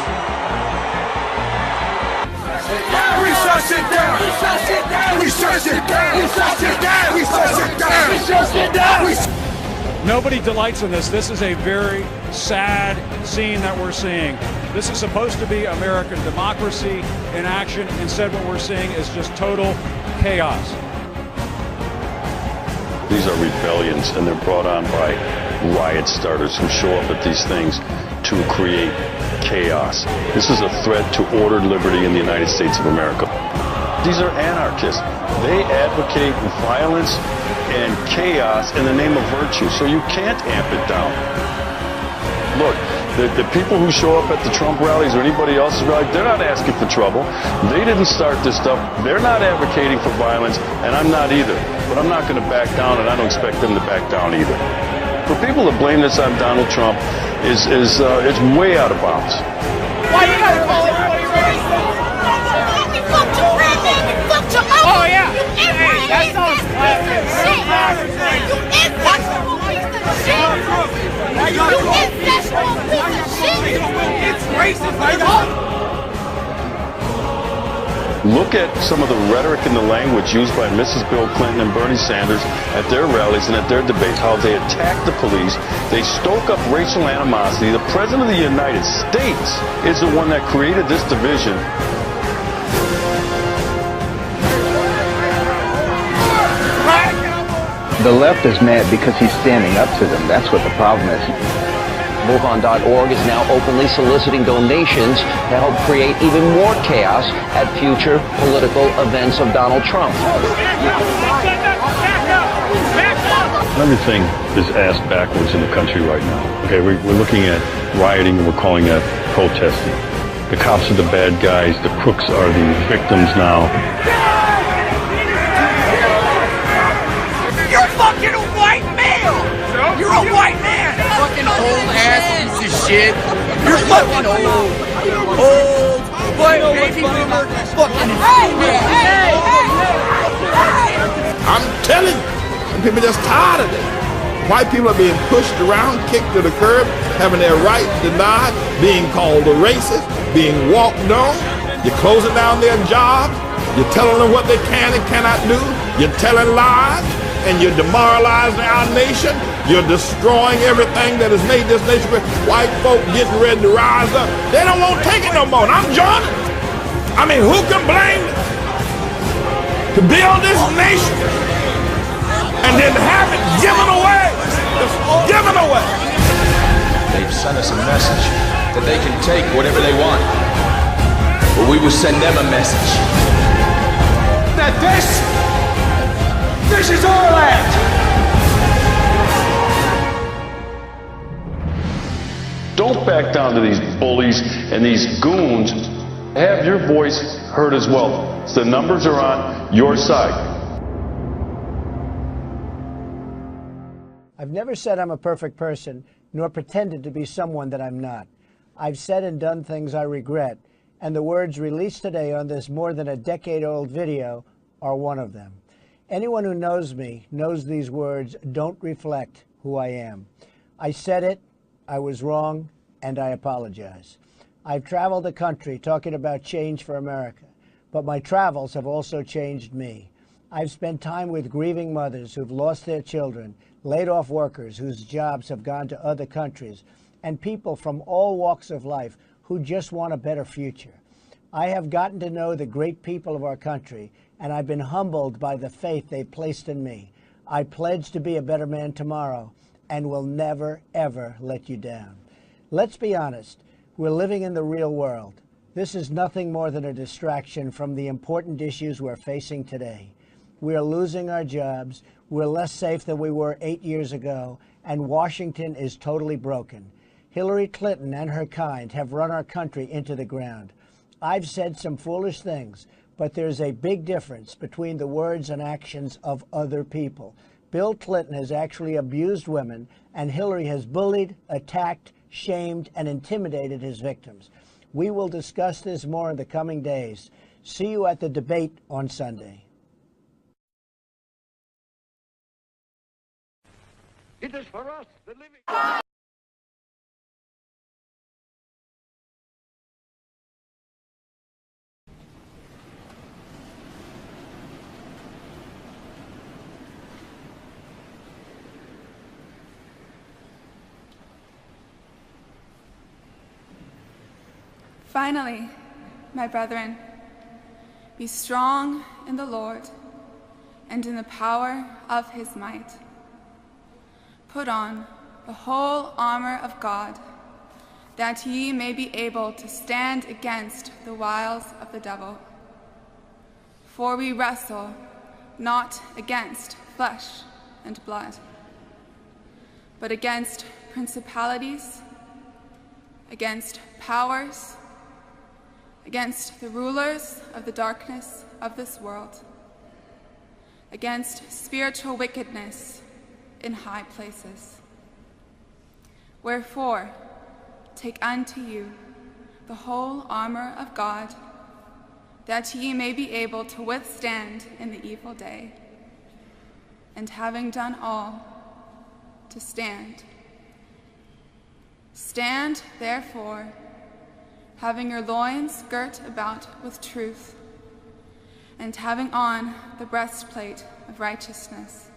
S3: We shall sit down. We shall sit down. We shall sit down. We shall sit down. We shall sit down. We shall sit down.
S16: Nobody delights in this. This is a very sad scene that we're seeing. This is supposed to be American democracy in action. Instead, what we're seeing is just total chaos.
S29: These are rebellions, and they're brought on by riot starters who show up at these things to create chaos. This is a threat to ordered liberty in the United States of America. These are anarchists. They advocate violence and chaos in the name of virtue, so you can't amp it down. Look, the people who show up at the Trump rallies or anybody else's rally, they're not asking for trouble. They didn't start this stuff. They're not advocating for violence, and I'm not either. But I'm not going to back down, and I don't expect them to back down either. For people to blame this on Donald Trump is way out of bounds.
S3: Why you gotta call everybody racist? You fucked your friend, man. You fucked your uncle. Oh, yeah. You hey, that sounds You intellectual piece of shit. You intellectual piece of shit. It's racist, like
S29: Look at some of the rhetoric and the language used by Mrs. Bill Clinton and Bernie Sanders at their rallies and at their debates, how they attack the police. They stoke up racial animosity. The President of the United States is the one that created this division.
S30: The left is mad because he's standing up to them. That's what the problem is.
S9: MoveOn.org is now openly soliciting donations to help create even more chaos at future political events of Donald Trump.
S29: Everything is asked backwards in the country right now. Okay, we're looking at rioting and we're calling that protesting. The cops are the bad guys. The crooks are the victims now.
S3: You're fucking a white male! You're a white man! Fucking old ass piece of shit! You're fucking old! Old! White baby boomer! Fucking hey!
S10: I'm telling you, people are just tired of it. White people are being pushed around, kicked to the curb, having their rights denied, being called a racist, being walked on. You're closing down their jobs. You're telling them what they can and cannot do. You're telling lies. And you're demoralizing our nation. You're destroying everything that has made this nation great. White folk getting ready to rise up. They don't want to take it no more. And I'm joining. I mean, who can blame them? To build this nation and then have it given away. Just given away.
S11: They've sent us a message that they can take whatever they want. But we will send them a message that this is our land!
S29: Don't back down to these bullies and these goons. Have your voice heard as well. The numbers are on your side.
S13: I've never said I'm a perfect person, nor pretended to be someone that I'm not. I've said and done things I regret, and the words released today on this more than a decade-old video are one of them. Anyone who knows me knows these words don't reflect who I am. I said it, I was wrong, and I apologize. I've traveled the country talking about change for America, but my travels have also changed me. I've spent time with grieving mothers who've lost their children, laid off workers whose jobs have gone to other countries, and people from all walks of life who just want a better future. I have gotten to know the great people of our country, and I've been humbled by the faith they've placed in me. I pledge to be a better man tomorrow and will never, ever let you down. Let's be honest. We're living in the real world. This is nothing more than a distraction from the important issues we're facing today. We are losing our jobs. We're less safe than we were 8 years ago, and Washington is totally broken. Hillary Clinton and her kind have run our country into the ground. I've said some foolish things, but there's a big difference between the words and actions of other people. Bill Clinton has actually abused women, and Hillary has bullied, attacked, shamed, and intimidated his victims. We will discuss this more in the coming days. See you at the debate on Sunday.
S1: It is for us, the living.
S14: Finally, my brethren, be strong in the Lord and in the power of his might. Put on the whole armor of God, that ye may be able to stand against the wiles of the devil. For we wrestle not against flesh and blood, but against principalities, against powers, against the rulers of the darkness of this world, against spiritual wickedness in high places. Wherefore, take unto you the whole armor of God, that ye may be able to withstand in the evil day, and having done all, to stand. Stand, therefore, having your loins girt about with truth, and having on the breastplate of righteousness,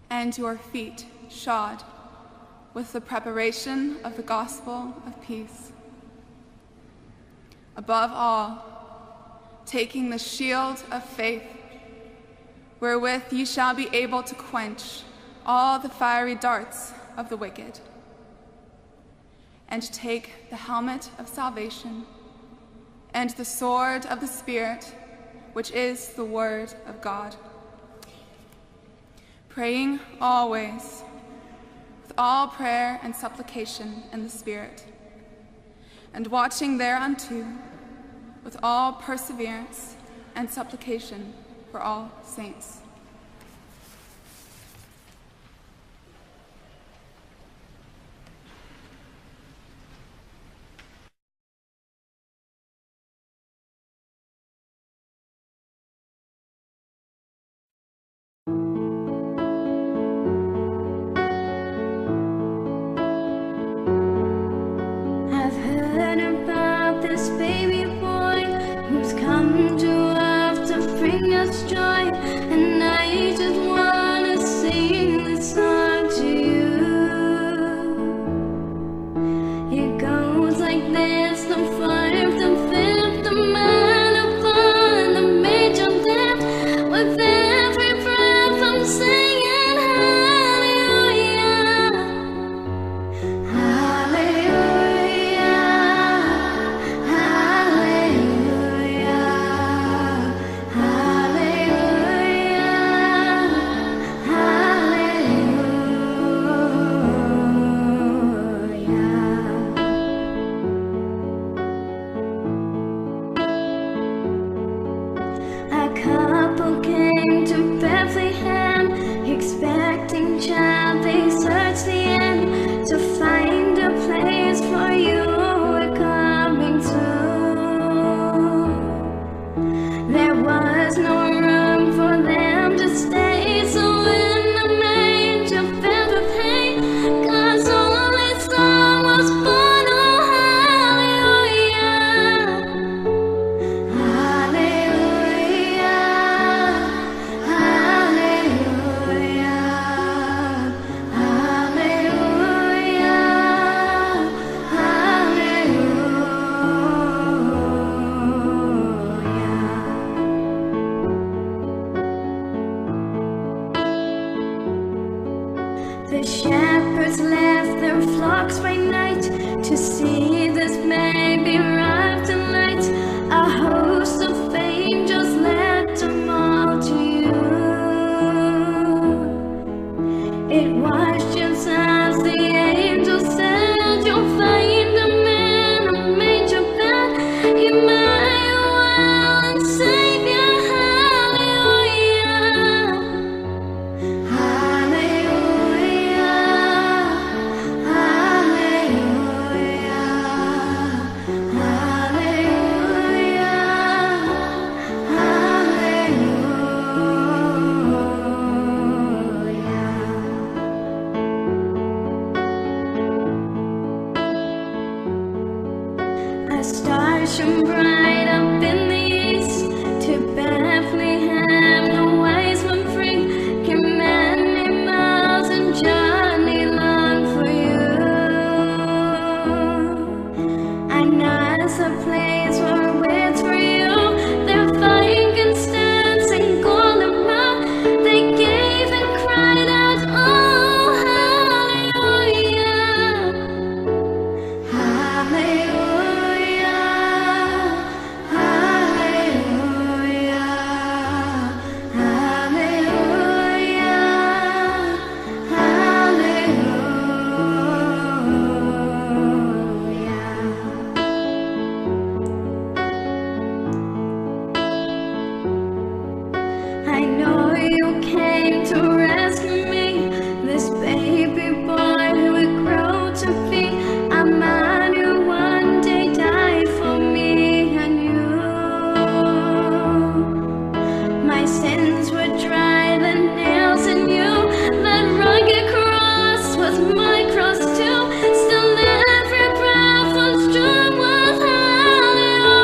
S14: and your feet shod with the preparation of the gospel of peace. Above all, taking the shield of faith, wherewith ye shall be able to quench all the fiery darts of the wicked, and take the helmet of salvation and the sword of the Spirit, which is the word of God, praying always with all prayer and supplication in the Spirit, and watching thereunto with all perseverance and supplication for all saints.
S5: I've heard about this baby boy who's come to earth to bring us joy, and I just wanna sing this song to you. It goes like this: the fourth, the fifth, the minor fall, the major lift. With every breath I'm singing hallelujah, hallelujah, hallelujah, hallelujah, hallelujah. A couple came to Bethlehem, expecting child. They searched the end to find a place for you. We're coming to. There was no room for them to stay, so in the manger filled with hay, God's only Son was born. Oh, hallelujah, hallelujah, hallelujah, hallelujah. The shepherds left their flocks by night to see this baby arrive tonight. A host of angels led them all to you. It was just as the angel said, you'll find him in a manger bed, Emmanuel and Savior. Hallelujah, hallelujah, hallelujah. A star shone bright up in the east. To Bethlehem the wise men free came many miles and journey long for you. I know it's a place where waits for you. Their frankincense and golden myrrh they gave and cried out, oh, hallelujah, hallelujah, hallelujah, hallelujah. I know you came to rescue me, this baby boy who would grow to be a man who one day died for me and you. My sins were dry, the nails in you, that rugged cross was my cross too. Still every breath was true, was hallelujah,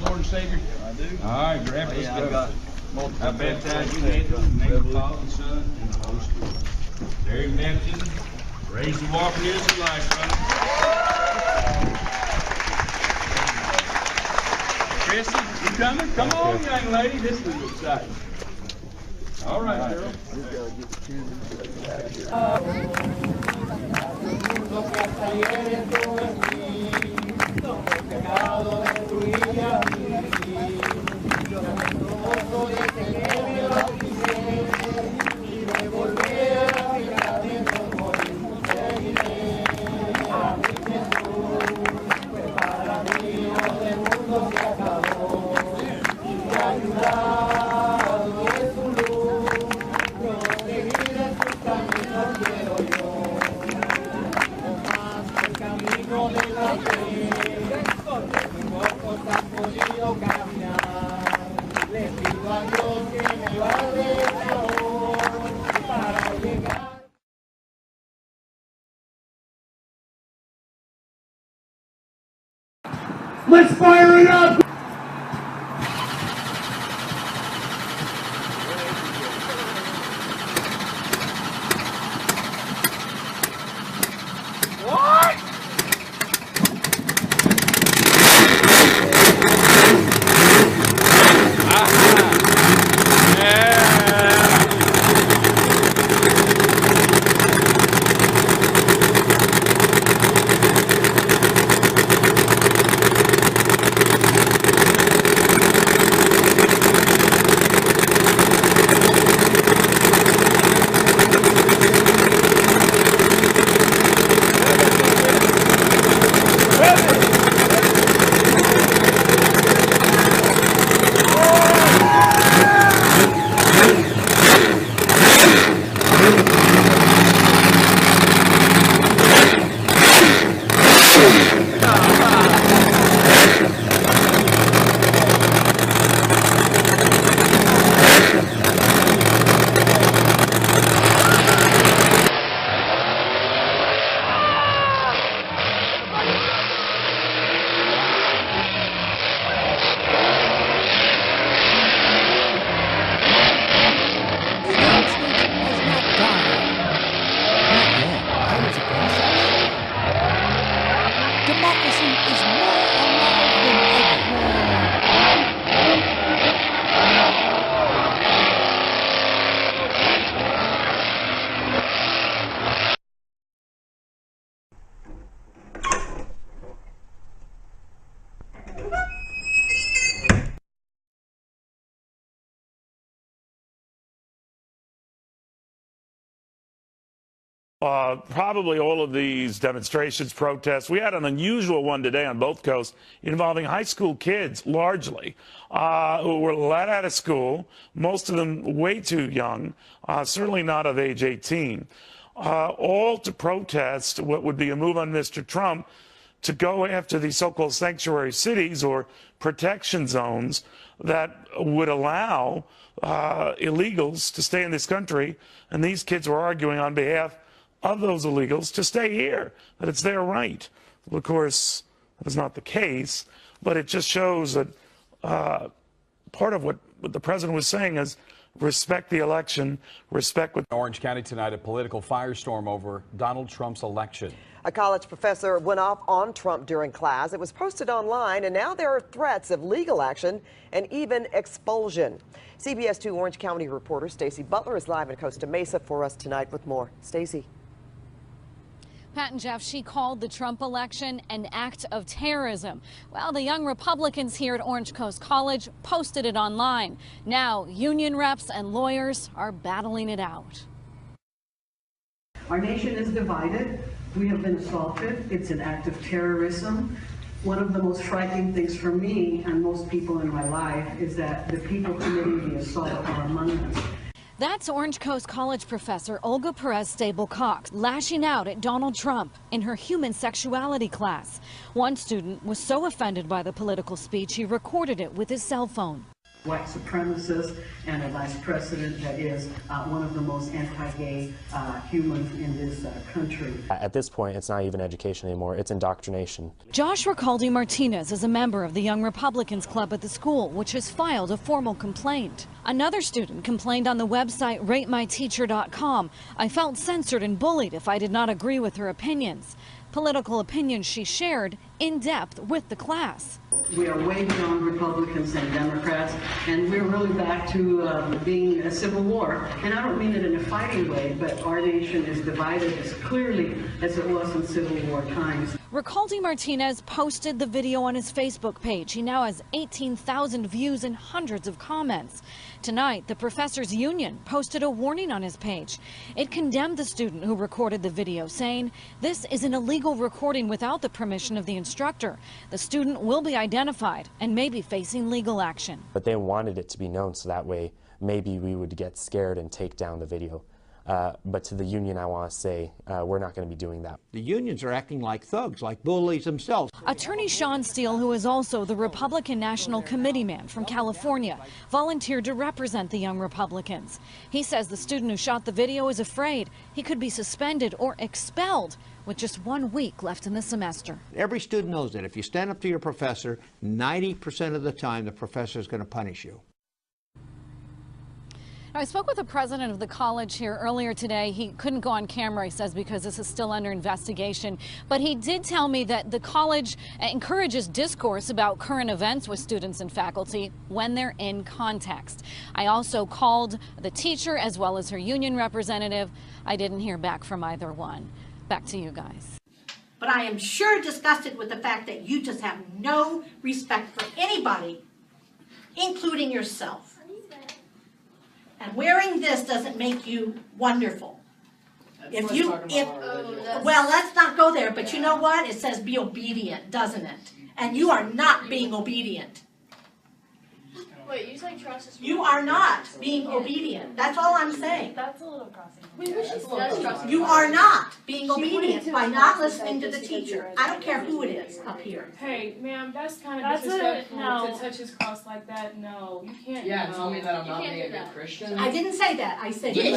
S11: Lord and Savior?
S2: I do.
S11: All right, grab it.
S2: Yeah, I've got multiple.
S11: I baptize you in the name of the Father, and Son, and the Holy Spirit. There in baptism. Raise and walk in his life, brother. Chrissy, you coming? Come on, young lady. This is exciting. All right, girl.
S8: Let's fire it up!
S3: What?
S15: Probably all of these demonstrations, protests. We had an unusual one today on both coasts involving high school kids, largely, who were let out of school, most of them way too young, certainly not of age 18, all to protest what would be a move on Mr. Trump to go after these so-called sanctuary cities or protection zones that would allow illegals to stay in this country. And these kids were arguing on behalf of those illegals to stay here, that it's their right. Well, of course, that's not the case, but it just shows that part of what the president was saying is respect the election, respect what...
S17: Orange County tonight, a political firestorm over Donald Trump's election.
S18: A college professor went off on Trump during class. It was posted online, and now there are threats of legal action and even expulsion. CBS 2 Orange County reporter Stacey Butler is live in Costa Mesa for us tonight with more. Stacey.
S19: Pat and Jeff, she called the Trump election an act of terrorism. Well, the young Republicans here at Orange Coast College posted it online. Now, union reps and lawyers are battling it out.
S20: Our nation is divided. We have been assaulted. It's an act of terrorism. One of the most frightening things for me and most people in my life is that the people committing the assault are among us.
S19: That's Orange Coast College professor Olga Perez-Stable-Cox lashing out at Donald Trump in her human sexuality class. One student was so offended by the political speech he recorded it with his cell phone.
S20: white supremacist and a vice president that is one of the most anti-gay humans in this country.
S2: At this point, it's not even education anymore, it's indoctrination.
S19: Josh Recalde Martinez is a member of the Young Republicans Club at the school, which has filed a formal complaint. Another student complained on the website ratemyteacher.com. I felt censored and bullied if I did not agree with her opinions. Political opinions she shared in depth with the class.
S20: We are way beyond Republicans and Democrats, and we're really back to being a civil war. And I don't mean it in a fighting way, but our nation is divided as clearly as it was in Civil War times.
S19: Recalde Martinez posted the video on his Facebook page. He now has 18,000 views and hundreds of comments. Tonight, the Professors Union posted a warning on his page. It condemned the student who recorded the video, saying, "This is an illegal recording without the permission of the instructor. The student will be identified and may be facing legal action."
S2: But they wanted it to be known so that way maybe we would get scared and take down the video. But to the union, I want to say we're not going to be doing that.
S4: The unions are acting like thugs, like bullies themselves.
S19: Attorney Sean Steele, who is also the Republican National Committee man from California, volunteered to represent the Young Republicans. He says the student who shot the video is afraid he could be suspended or expelled with just 1 week left in the semester.
S4: Every student knows that if you stand up to your professor, 90% of the time the professor is going to punish you.
S19: I spoke with the president of the college here earlier today. He couldn't go on camera, he says, because this is still under investigation. But he did tell me that the college encourages discourse about current events with students and faculty when they're in context. I also called the teacher as well as her union representative. I didn't hear back from either one. Back to you guys.
S6: But I am sure disgusted with the fact that you just have no respect for anybody, including yourself. And wearing this doesn't make you wonderful. Well, let's not go there, but you know what? It says be obedient, doesn't it? And you are not being obedient.
S7: Wait, you say trust is...
S6: You are not being obedient. That's all I'm saying.
S7: That's a little crossing. We wish she does trust.
S6: You are not being obedient by not listening to the teacher. I don't care who it is up here.
S7: Hey, ma'am, that's kind of disrespectful to touch his cross like that. No, you can't.
S12: Yeah, tell me that I'm not being a good Christian.
S6: I didn't say that. I said
S7: you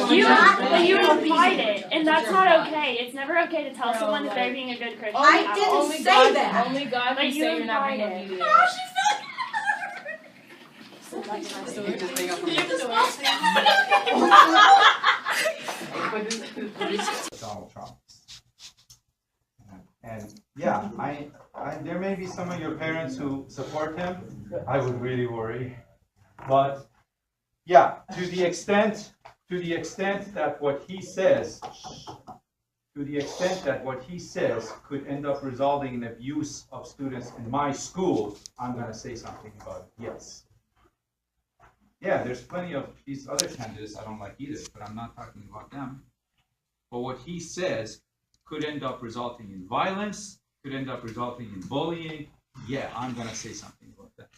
S7: implied it, and that's not okay. It's never okay to tell someone that they're being a good Christian.
S6: I didn't say that.
S7: Only God can say you're not being obedient.
S21: Donald Trump. And yeah, there may be some of your parents who support him. I would really worry. But yeah, to the extent that what he says could end up resulting in abuse of students in my school, I'm going to say something about it. Yes. Yeah, there's plenty of these other candidates I don't like either, but I'm not talking about them. But what he says could end up resulting in violence, could end up resulting in bullying. Yeah, I'm going to say something about that.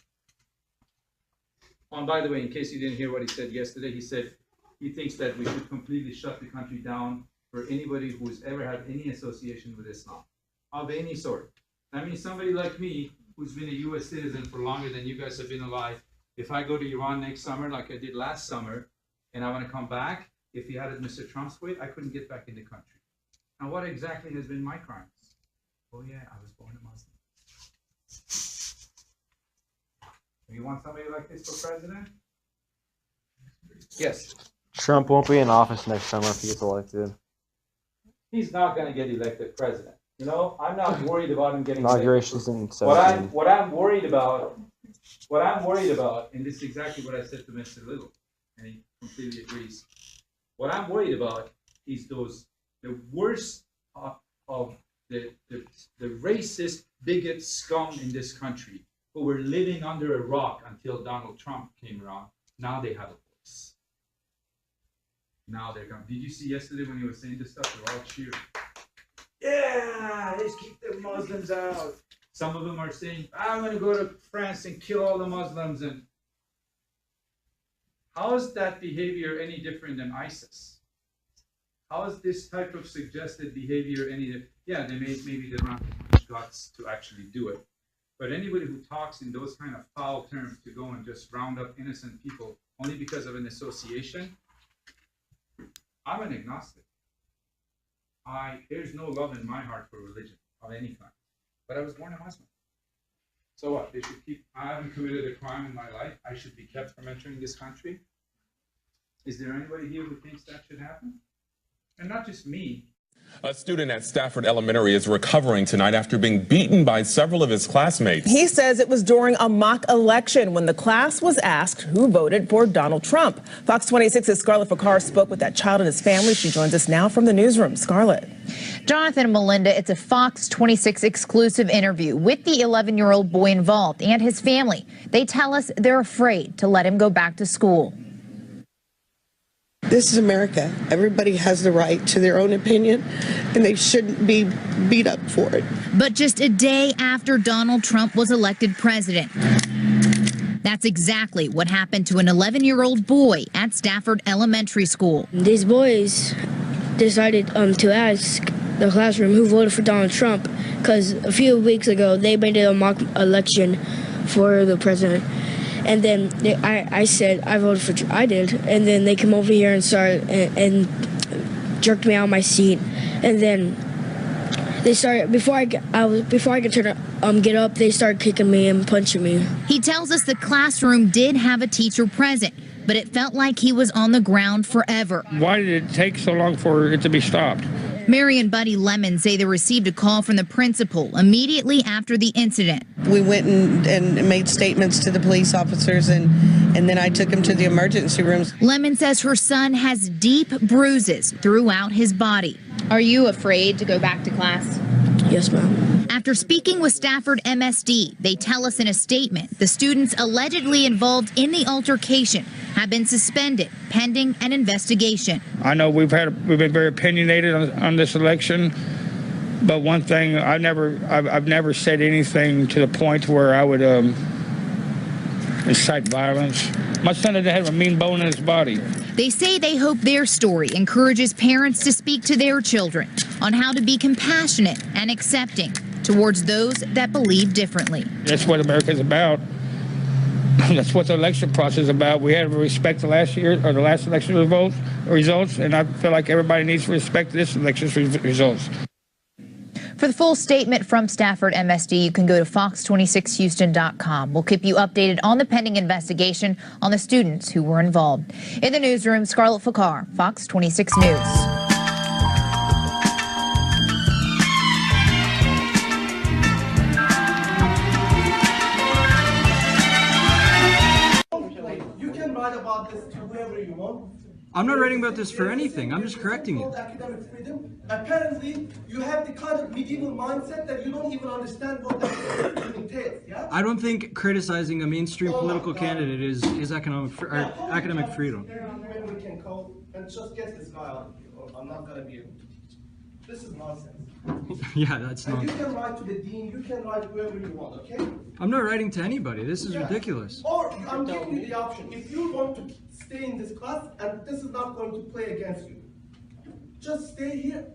S21: Oh, and by the way, in case you didn't hear what he said yesterday, he said he thinks that we should completely shut the country down for anybody who's ever had any association with Islam, of any sort. I mean, somebody like me, who's been a U.S. citizen for longer than you guys have been alive, if I go to Iran next summer, like I did last summer, and I want to come back, if he had it Mr. Trump's way, I couldn't get back in the country. Now, what exactly has been my crimes? Oh yeah, I was born a Muslim. You want somebody like this for president? Yes.
S2: Trump won't be in office next summer if he gets elected.
S21: He's not going to get elected president. You know, I'm not worried about him getting
S2: Inauguration's in
S21: elected.
S2: 17.
S21: What I'm worried about, and this is exactly what I said to Mr. Little, and he completely agrees. What I'm worried about is the worst of the racist, bigot scum in this country who were living under a rock until Donald Trump came around. Now they have a voice. Now they're coming. Did you see yesterday when he was saying this stuff? They're all cheering. Yeah, let's keep the Muslims out. Some of them are saying, I'm going to go to France and kill all the Muslims. And how is that behavior any different than ISIS? How is this type of suggested behavior any different? Yeah, maybe they don't have the guts to actually do it. But anybody who talks in those kind of foul terms to go and just round up innocent people only because of an association, I'm an agnostic. There's no love in my heart for religion of any kind. But I was born a Muslim. So what? They should keep, I haven't committed a crime in my life. I should be kept from entering this country. Is there anybody here who thinks that should happen? And not just me.
S9: A student at Stafford Elementary is recovering tonight after being beaten by several of his classmates.
S16: He says it was during a mock election when the class was asked who voted for Donald Trump. Fox 26's Scarlett Fakar spoke with that child and his family. She joins us now from the newsroom. Scarlett.
S22: Jonathan and Melinda, it's a Fox 26 exclusive interview with the 11-year-old boy involved and his family. They tell us they're afraid to let him go back to school.
S23: This is America. Everybody has the right to their own opinion, and they shouldn't be beat up for it.
S22: But just a day after Donald Trump was elected president, that's exactly what happened to an 11-year-old boy at Stafford Elementary School.
S24: These boys decided to ask the classroom who voted for Donald Trump, because a few weeks ago they made a mock election for the president. And then I said I voted for I did, and then they come over here and started and jerked me out of my seat, and then they started before I could get up, they started kicking me and punching me.
S22: He tells us the classroom did have a teacher present, but it felt like he was on the ground forever.
S25: Why did it take so long for it to be stopped?
S22: Mary and Buddy Lemon say they received a call from the principal immediately after the incident.
S23: We went and made statements to the police officers, and then I took him to the emergency rooms.
S22: Lemon says her son has deep bruises throughout his body.
S26: Are you afraid to go back to class?
S24: Yes, ma'am.
S22: After speaking with Stafford MSD, they tell us in a statement the students allegedly involved in the altercation have been suspended pending an investigation.
S25: I know we've been very opinionated on this election, but one thing I've never said anything to the point where I would incite violence. My son doesn't have a mean bone in his body.
S22: They say they hope their story encourages parents to speak to their children on how to be compassionate and accepting towards those that believe differently.
S25: That's what America's about. That's what the election process is about. We had to respect the last election results, and I feel like everybody needs to respect this election's results.
S22: For the full statement from Stafford MSD, you can go to fox26houston.com. We'll keep you updated on the pending investigation on the students who were involved. In the newsroom, Scarlett Fakar, Fox 26 News.
S27: About this to whoever you want.
S28: I'm not writing about this for anything. I'm just correcting you.
S27: Academic freedom. Apparently, you have the kind of medieval mindset that you don't even understand what that entails. Yeah.
S28: I don't think criticizing a mainstream political candidate is academic freedom.
S27: Maybe we can call and just get this guy out of here, or I'm not gonna be able to teach. This is nonsense.
S28: Yeah, that's not.
S27: You can write to the dean. You can write whoever you want. Okay.
S28: I'm not writing to anybody. This is ridiculous.
S27: Or I'm giving you the option. If you want to stay in this class and this is not going to play against you, just stay here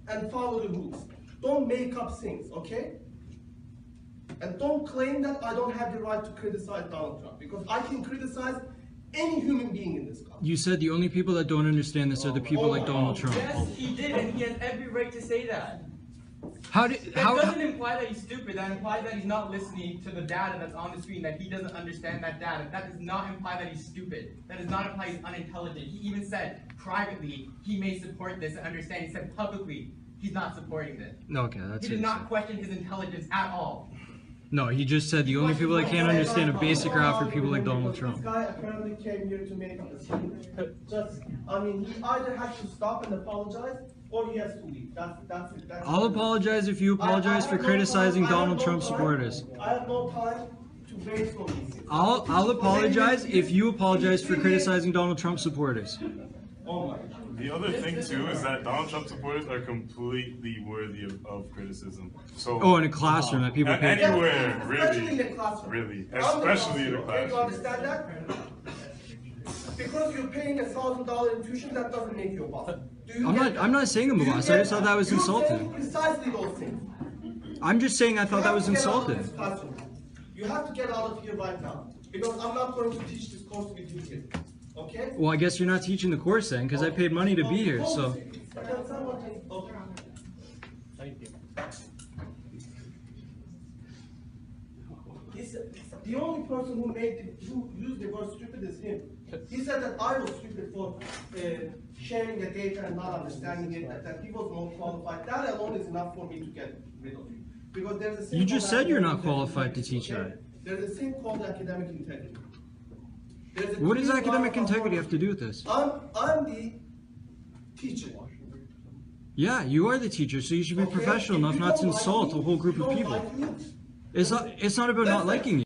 S27: and follow the rules. Don't make up things, okay? And don't claim that I don't have the right to criticize Donald Trump, because I can criticize any human being in this class.
S28: You said the only people that don't understand this are the people like Donald Trump.
S12: Yes, he did, and he has every right to say that.
S28: That
S12: doesn't imply that he's stupid. That implies that he's not listening to the data that's on the screen, that he doesn't understand that data. That does not imply that he's stupid. That does not imply he's unintelligent. He even said privately he may support this and understand. He said publicly he's not supporting this.
S28: Okay, that's it.
S12: He did not question his intelligence at all.
S28: No, he just said the only people that can't understand a basic route are people like Donald Trump.
S27: This guy apparently came here to make a scene. He either has to stop and apologize, or he has to leave. That's it.
S28: I'll apologize if you apologize for criticizing Donald Trump supporters.
S27: I have no time to waste on these things.
S28: I'll apologize if you apologize for criticizing Donald Trump supporters.
S30: The other thing too is that Donald Trump supporters are completely worthy of criticism. So
S28: in a classroom that people pay
S30: anywhere,
S27: especially in a classroom.
S30: Especially in a classroom.
S27: You understand that? Because you're paying $1,000 tuition, that doesn't make you a boss.
S28: I'm not saying I'm a boss. I just thought that was insulting.
S27: Precisely those things.
S28: I'm just saying I thought that was insulting.
S27: You have to get out of here right now, because I'm not going to teach this course with you here. Okay?
S28: Well, I guess you're not teaching the course then, because I paid money to be here, so.
S27: Thank you. The only person who used the word stupid is him. He said that I was stupid for sharing the data and not understanding it, that he was more qualified. That alone is enough for me to get rid of you. Because there's a thing
S28: You just
S27: called
S28: said you're not
S27: academic
S28: qualified to
S27: integrity,
S28: teach
S27: okay?
S28: that.
S27: There's a thing called academic integrity.
S28: What does academic integrity have to do with this?
S27: I'm the teacher.
S28: Yeah, you are the teacher, so you should be professional enough not to insult a whole group of people. It's not about not liking you.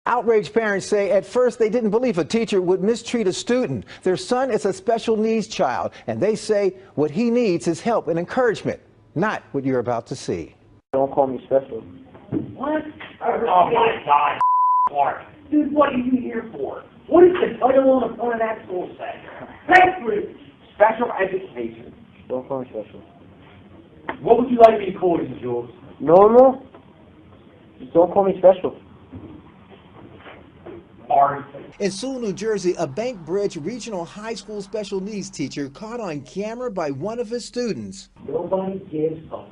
S1: Outraged parents say at first they didn't believe a teacher would mistreat a student. Their son is a special needs child, and they say what he needs is help and encouragement, not what you're about to see.
S3: Don't call me special.
S5: What? Oh my God, Clark. Dude, what are you here for? What does the title on the front of that school say? Special education.
S3: Don't call me special.
S5: What would you like me to call you, Jules?
S3: Normal? Just don't call me special.
S1: In Sewell, New Jersey, a Bank Bridge Regional High School special needs teacher caught on camera by one of his students.
S5: Nobody gives a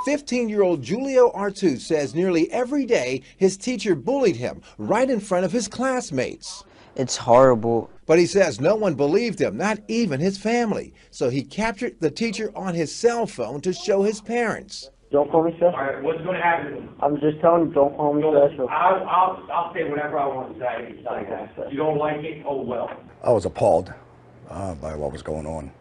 S1: 15-year-old Julio Artus says nearly every day his teacher bullied him right in front of his classmates.
S3: It's horrible.
S1: But he says no one believed him, not even his family. So he captured the teacher on his cell phone to show his parents.
S3: Don't call me special.
S5: All right, what's going to happen?
S3: I'm just telling you, don't call me special.
S5: I'll say whatever I want to say. You don't like it? Oh, well.
S8: I was appalled by what was going on.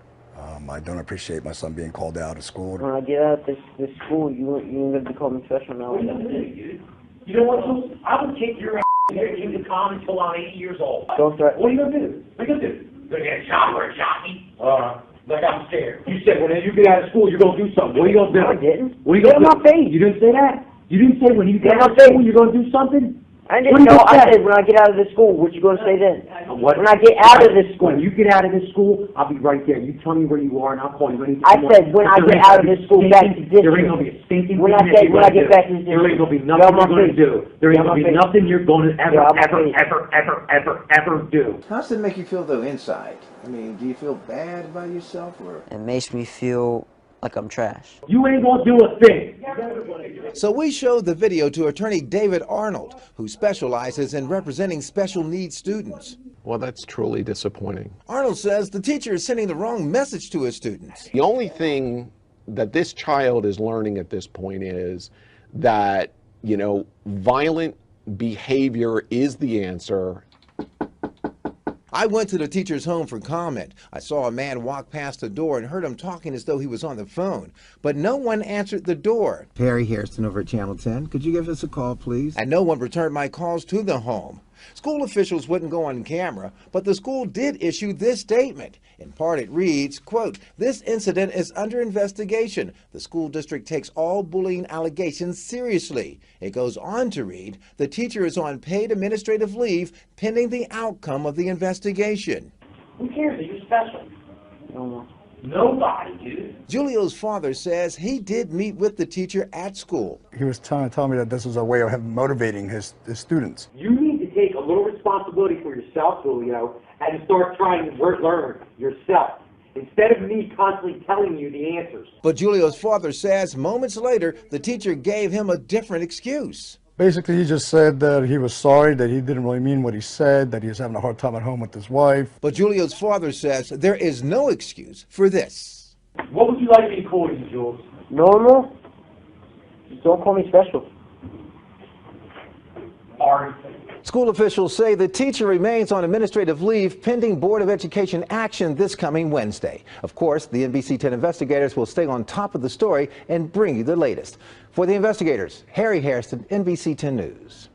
S8: I don't appreciate my son being called out of school.
S3: When I get out of this school, you ain't going to call me special now.
S5: You know what, Jules? I will kick your ass in the con until I'm 80 years old.
S3: Don't threaten.
S5: What are you going to do? What are you going to do? You're going to get a shot or a jockey? Like I'm scared. You said when you get out of school, you're going to do something. What are you going to do?
S3: I didn't.
S5: What are you going to do?
S3: Get in my face.
S5: You didn't say that? You didn't say when you get out of school, you're going to do something?
S3: I didn't know. I said when I get out of this school, what you going to say then?
S5: What?
S3: When I get out of this school.
S5: When you get out of this school, I'll be right there. You tell me where you are, and I'll call you.
S3: I said when I get out of this school back to this.
S5: There ain't going to be a stinking
S3: when
S5: thing
S3: I get back to this.
S5: There ain't going to be nothing you're going to do. There ain't going to be nothing you're going to ever do.
S1: How does it make you feel, though, inside? I mean, do you feel bad about yourself, or?
S3: It makes me feel like I'm trash.
S5: You ain't going to do a thing.
S1: So we showed the video to attorney David Arnold, who specializes in representing special needs students.
S10: Well, that's truly disappointing.
S1: Arnold says the teacher is sending the wrong message to his students.
S10: The only thing that this child is learning at this point is that, you know, violent behavior is the answer.
S1: I went to the teacher's home for comment. I saw a man walk past the door and heard him talking as though he was on the phone, but no one answered the door.
S11: Perry Hairston over at Channel 10. Could you give us a call, please?
S1: And no one returned my calls to the home. School officials wouldn't go on camera, but the school did issue this statement. In part, it reads, quote, "This incident is under investigation. The school district takes all bullying allegations seriously." It goes on to read, "The teacher is on paid administrative leave pending the outcome of the investigation."
S5: Who cares? Are you special? No. Nobody, dude.
S1: Julio's father says he did meet with the teacher at school.
S8: He was trying to tell me that this was a way of him motivating his students.
S5: You need to take a little responsibility for yourself, Julio, and start trying to learn yourself, instead of me constantly telling you the answers.
S1: But Julio's father says moments later, the teacher gave him a different excuse.
S8: Basically, he just said that he was sorry, that he didn't really mean what he said, that he was having a hard time at home with his wife.
S1: But Julio's father says there is no excuse for this.
S5: What would you like me to call you, Jules?
S3: Normal? Just don't call me special.
S1: School officials say the teacher remains on administrative leave pending Board of Education action this coming Wednesday. Of course, the NBC 10 investigators will stay on top of the story and bring you the latest. For the investigators, Harry Hairston, NBC 10 News.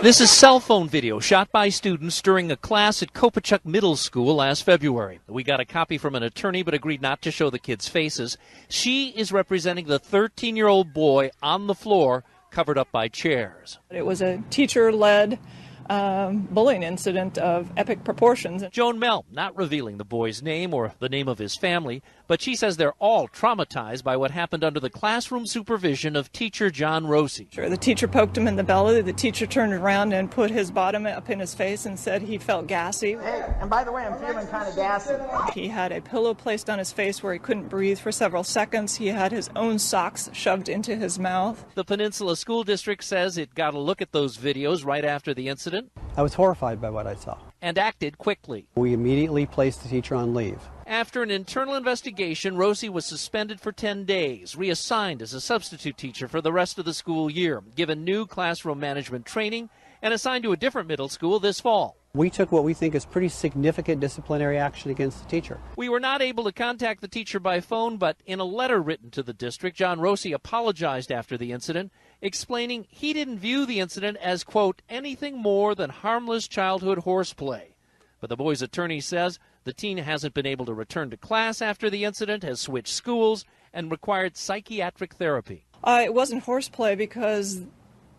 S13: This is cell phone video shot by students during a class at Kopachuk Middle School last February. We got a copy from an attorney but agreed not to show the kids' faces. She is representing the 13-year-old boy on the floor covered up by chairs.
S14: It was a teacher-led bullying incident of epic proportions.
S13: Joan Mell not revealing the boy's name or the name of his family, but But she says they're all traumatized by what happened under the classroom supervision of teacher John Rossi.
S14: The teacher poked him in the belly. The teacher turned around and put his bottom up in his face and said he felt gassy.
S2: Hey, and by the way, I'm feeling kind of gassy.
S14: He had a pillow placed on his face where he couldn't breathe for several seconds. He had his own socks shoved into his mouth.
S13: The Peninsula School District says it got a look at those videos right after the incident.
S4: I was horrified by what I saw.
S13: And acted quickly.
S4: We immediately placed the teacher on leave.
S13: After an internal investigation, Rossi was suspended for 10 days, reassigned as a substitute teacher for the rest of the school year, given new classroom management training, and assigned to a different middle school this fall.
S4: We took what we think is pretty significant disciplinary action against the teacher.
S13: We were not able to contact the teacher by phone, but in a letter written to the district, John Rossi apologized after the incident, explaining he didn't view the incident as, quote, anything more than harmless childhood horseplay. But the boy's attorney says the teen hasn't been able to return to class after the incident, has switched schools, and required psychiatric therapy.
S14: It wasn't horseplay because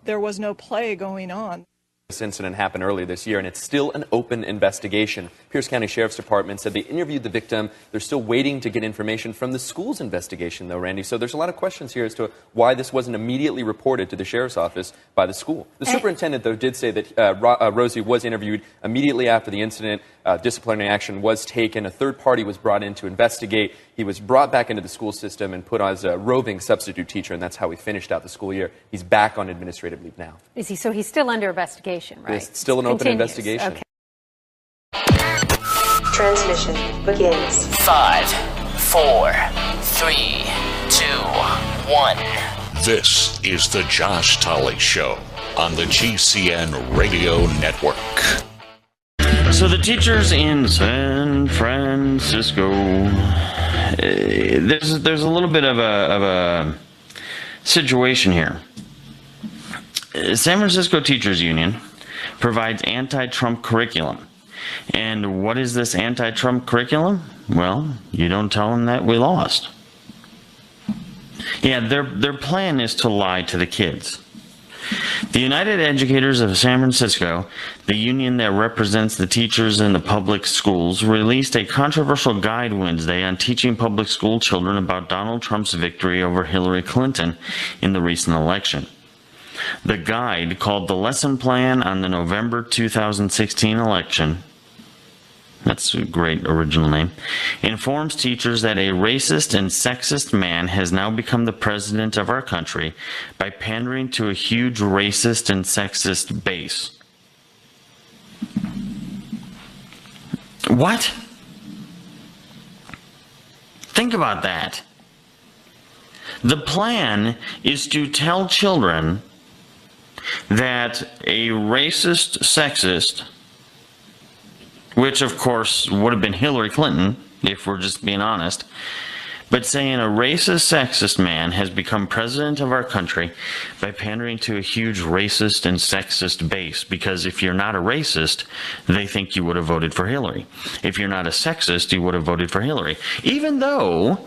S14: there was no play going on.
S6: This incident happened earlier this year, and it's still an open investigation. Pierce County Sheriff's Department said they interviewed the victim. They're still waiting to get information from the school's investigation, though, Randy. So there's a lot of questions here as to why this wasn't immediately reported to the sheriff's office by the school. The superintendent, though, did say that Rosie was interviewed immediately after the incident. Disciplinary action was taken. A third party was brought in to investigate. He was brought back into the school system and put on as a roving substitute teacher, and that's how he finished out the school year. He's back on administrative leave now.
S7: Is he? So he's still under investigation, right?
S6: It's still an open investigation.
S7: Okay.
S15: Transmission begins.
S17: 5, 4, 3, 2, 1.
S18: This is the Josh Tolley Show on the GCN Radio Network.
S19: So the teachers in San Francisco, there's a little bit of a situation here. San Francisco Teachers Union provides anti-Trump curriculum. And what is this anti-Trump curriculum? Well, you don't tell them that we lost. Yeah, their plan is to lie to the kids. The United Educators of San Francisco, the union that represents the teachers in the public schools, released a controversial guide Wednesday on teaching public school children about Donald Trump's victory over Hillary Clinton in the recent election. The guide, called the Lesson Plan on the November 2016 election, that's a great original name, informs teachers that a racist and sexist man has now become the president of our country by pandering to a huge racist and sexist base. What? Think about that. The plan is to tell children that a racist, sexist, which of course would have been Hillary Clinton, if we're just being honest, but saying a racist, sexist man has become president of our country by pandering to a huge racist and sexist base, because if you're not a racist, they think you would have voted for Hillary. If you're not a sexist, you would have voted for Hillary. Even though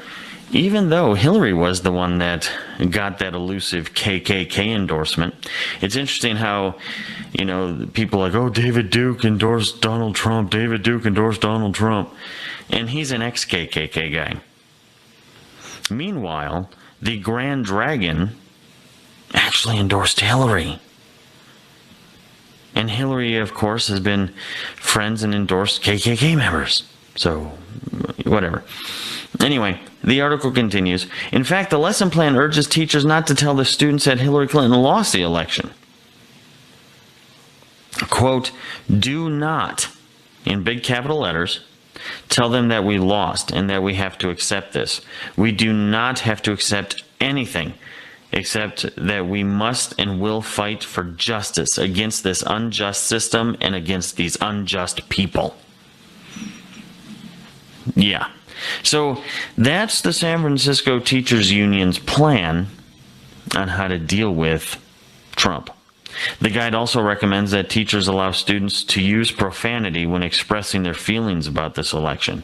S19: Hillary was the one that got that elusive KKK endorsement. It's interesting how, people are like, oh, David Duke endorsed Donald Trump. David Duke endorsed Donald Trump. And he's an ex-KKK guy. Meanwhile, the Grand Dragon actually endorsed Hillary. And Hillary, of course, has been friends and endorsed KKK members. So, whatever. Anyway, the article continues. In fact, the lesson plan urges teachers not to tell the students that Hillary Clinton lost the election. Quote, do not, in big capital letters, tell them that we lost and that we have to accept this. We do not have to accept anything except that we must and will fight for justice against this unjust system and against these unjust people. Yeah. So that's the San Francisco Teachers Union's plan on how to deal with Trump. The guide also recommends that teachers allow students to use profanity when expressing their feelings about this election.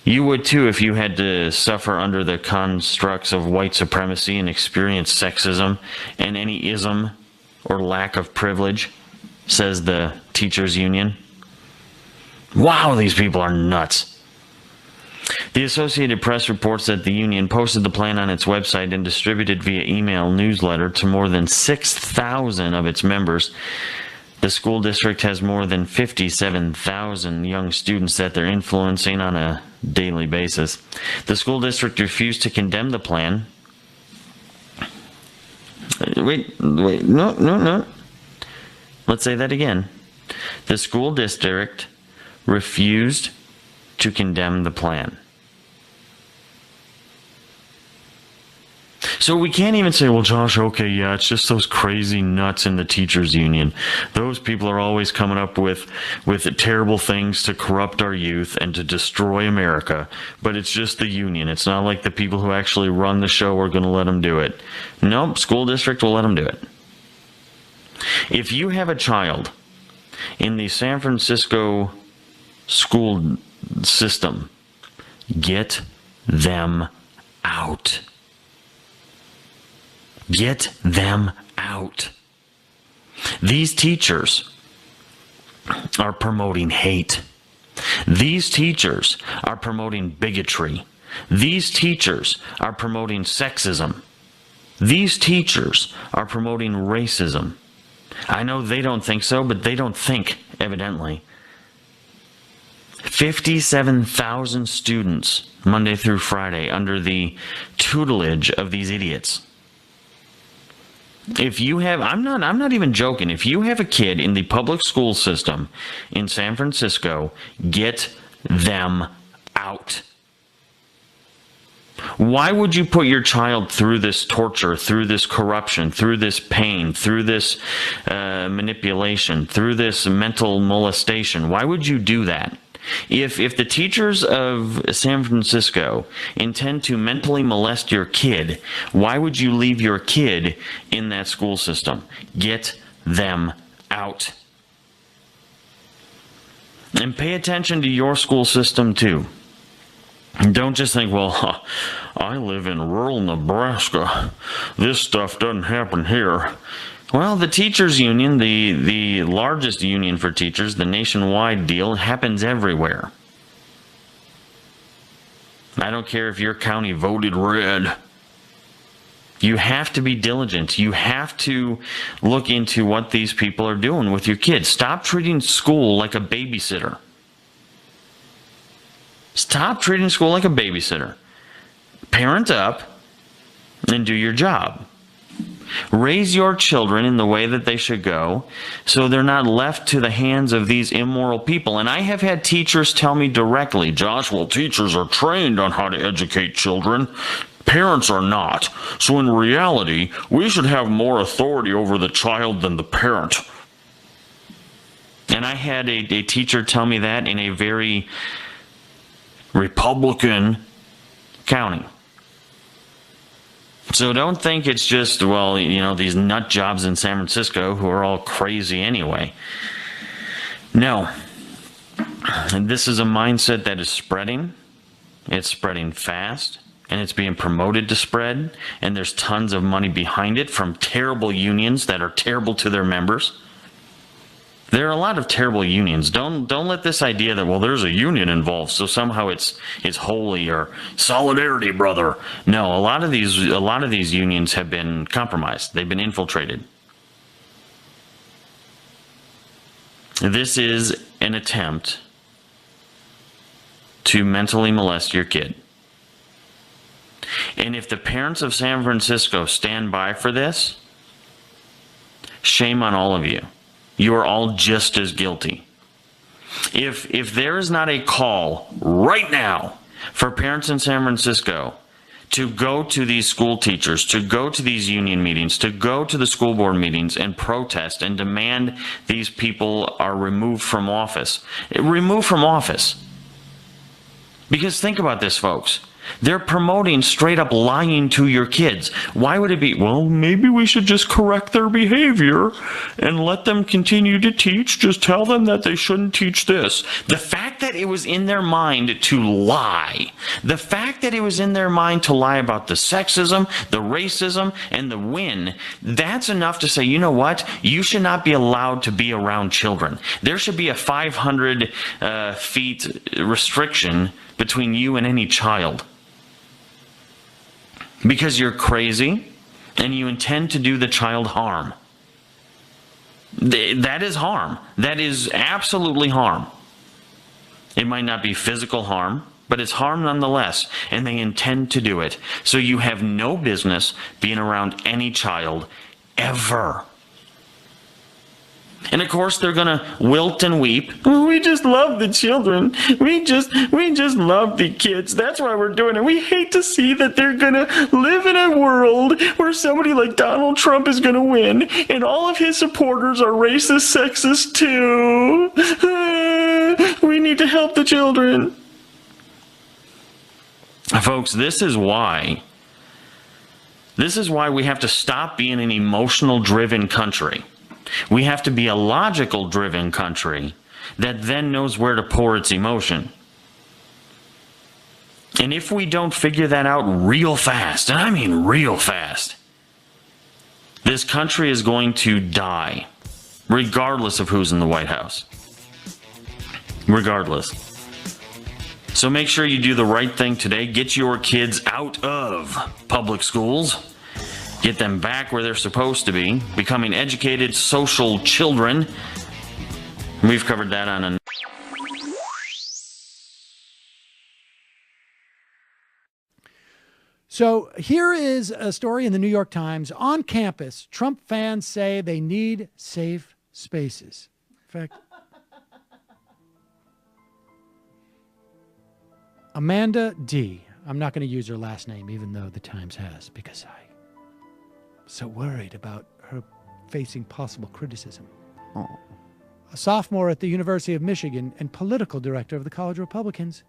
S19: You would too if you had to suffer under the constructs of white supremacy and experience sexism and any ism or lack of privilege, says the Teachers Union. Wow, these people are nuts. The Associated Press reports that the union posted the plan on its website and distributed via email newsletter to more than 6,000 of its members. The school district has more than 57,000 young students that they're influencing on a daily basis. The school district refused to condemn the plan. Wait, no. Let's say that again. The school district refused to condemn the plan. So we can't even say, well, Josh, okay, yeah, it's just those crazy nuts in the teachers union. Those people are always coming up with terrible things to corrupt our youth and to destroy America. But it's just the union. It's not like the people who actually run the show are going to let them do it. Nope, school district will let them do it. If you have a child in the San Francisco school system, get them out. Get them out. These teachers are promoting hate. These teachers are promoting bigotry. These teachers are promoting sexism. These teachers are promoting racism. I know they don't think so, but they don't think, evidently. 57,000 students, Monday through Friday, under the tutelage of these idiots. If you have, I'm not even joking, if you have a kid in the public school system in San Francisco, get them out. Why would you put your child through this torture, through this corruption, through this pain, through this manipulation, through this mental molestation? Why would you do that? If the teachers of San Francisco intend to mentally molest your kid, why would you leave your kid in that school system? Get them out. And pay attention to your school system too. Don't just think, well, I live in rural Nebraska. This stuff doesn't happen here. Well, the teachers union, the largest union for teachers, the nationwide deal, happens everywhere. I don't care if your county voted red. You have to be diligent. You have to look into what these people are doing with your kids. Stop treating school like a babysitter. Stop treating school like a babysitter. Parent up and do your job. Raise your children in the way that they should go so they're not left to the hands of these immoral people. And I have had teachers tell me directly, Josh, well, teachers are trained on how to educate children. Parents are not. So in reality, we should have more authority over the child than the parent. And I had a teacher tell me that in a very Republican county. So don't think it's just, well, you know, these nut jobs in San Francisco who are all crazy anyway. No. And this is a mindset that is spreading. It's spreading fast, and it's being promoted to spread, and there's tons of money behind it from terrible unions that are terrible to their members. There are a lot of terrible unions. Don't let this idea that, well, there's a union involved, so somehow it's holy or solidarity, brother. No, a lot of these unions have been compromised. They've been infiltrated. This is an attempt to mentally molest your kid. And if the parents of San Francisco stand by for this, shame on all of you. You are all just as guilty. If there is not a call right now for parents in San Francisco to go to these school teachers, to go to these union meetings, to go to the school board meetings and protest and demand these people are removed from office. Removed from office. Because think about this, folks. They're promoting straight up lying to your kids. Why would it be, well, maybe we should just correct their behavior and let them continue to teach. Just tell them that they shouldn't teach this. The fact that it was in their mind to lie, the fact that it was in their mind to lie about the sexism, the racism, and the win, that's enough to say, you know what? You should not be allowed to be around children. There should be a 500 feet restriction between you and any child. Because you're crazy and you intend to do the child harm. That is harm. That is absolutely harm. It might not be physical harm, but it's harm nonetheless, and they intend to do it. So you have no business being around any child ever. And of course they're going to wilt and weep. Oh, we just love the children. We just love the kids. That's why we're doing it. We hate to see that they're going to live in a world where somebody like Donald Trump is going to win and all of his supporters are racist, sexist too. We need to help the children. Folks, this is why we have to stop being an emotional driven country. We have to be a logical driven country that then knows where to pour its emotion. And if we don't figure that out real fast, and I mean real fast, this country is going to die, regardless of who's in the White House. Regardless. So make sure you do the right thing today. Get your kids out of public schools. Get them back where they're supposed to be, becoming educated, social children. We've covered that on a...
S9: So here is a story in the New York Times. On campus, Trump fans say they need safe spaces. In fact, Amanda D. I'm not going to use her last name, even though the Times has, because I'm so worried about her facing possible criticism.
S16: Oh.
S9: A sophomore at the University of Michigan and political director of the College of Republicans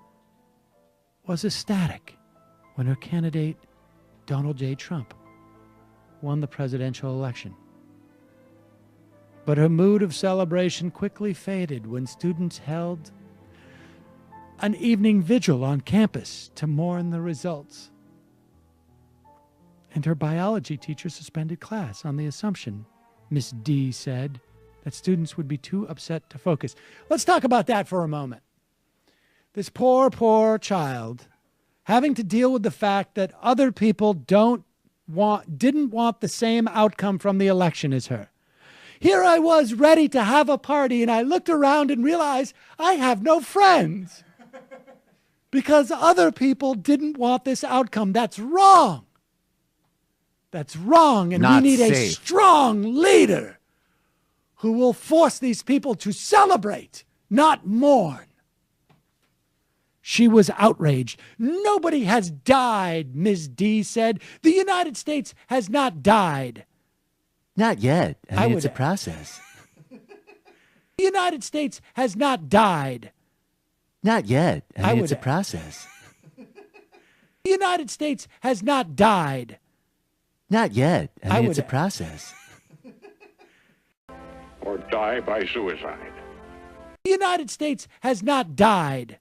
S9: was ecstatic when her candidate, Donald J. Trump, won the presidential election. But her mood of celebration quickly faded when students held an evening vigil on campus to mourn the results. And her biology teacher suspended class on the assumption, Miss D said, that students would be too upset to focus. Let's talk about that for a moment. This poor, poor child having to deal with the fact that other people didn't want the same outcome from the election as her. Here I was ready to have a party, and I looked around and realized I have no friends because other people didn't want this outcome. That's wrong. That's wrong, and we need a strong leader who will force these people to celebrate, not mourn. She was outraged. Nobody has died, Ms. D said. The United States has not died.
S16: Not yet. I mean, it's a process.
S9: The United States has not died.
S16: Not yet. I mean, it's a process.
S9: The United States has not died.
S16: Not yet. I mean, it's a process.
S20: Or die by suicide.
S9: The United States has not died.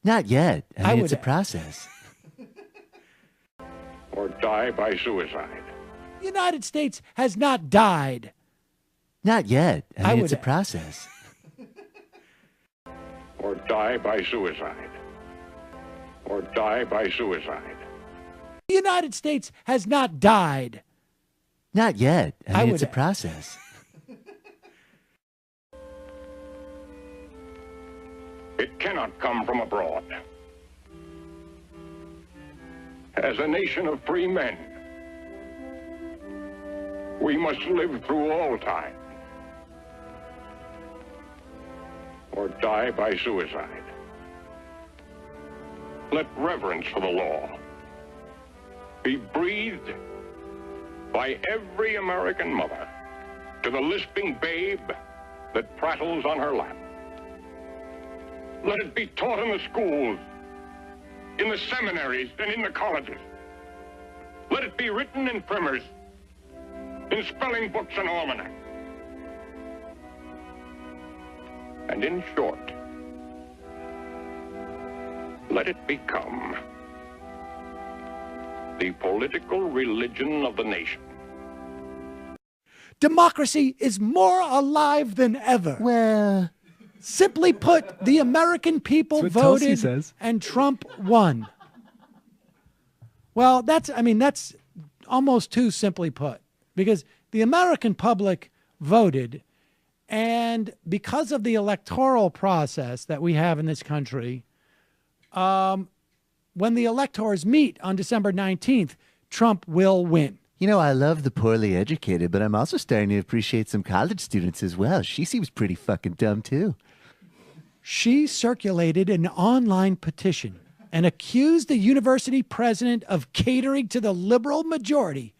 S16: Not yet. I mean, it's a process.
S20: Or die by suicide.
S9: The United States has not died.
S16: Not yet. I mean, it's a process.
S20: Or die by suicide. Or die by suicide.
S9: The United States has not died.
S16: Not yet. I mean, it's a process.
S20: It cannot come from abroad. As a nation of free men, we must live through all time. Or die by suicide. Let reverence for the law be breathed by every American mother to the lisping babe that prattles on her lap. Let it be taught in the schools in the seminaries and in the colleges. Let it be written in primers, in spelling books and almanacs. And in short, let it become the political religion of the nation.
S9: Democracy is more alive than ever.
S16: Well,
S9: simply put, the American people voted and Trump won. Well, that's almost too simply put, because the American public voted, and because of the electoral process that we have in this country, when the electors meet on December 19th, Trump will win.
S16: You know, I love the poorly educated, but I'm also starting to appreciate some college students as well. She seems pretty fucking dumb, too.
S9: She circulated an online petition and accused the university president of catering to the liberal majority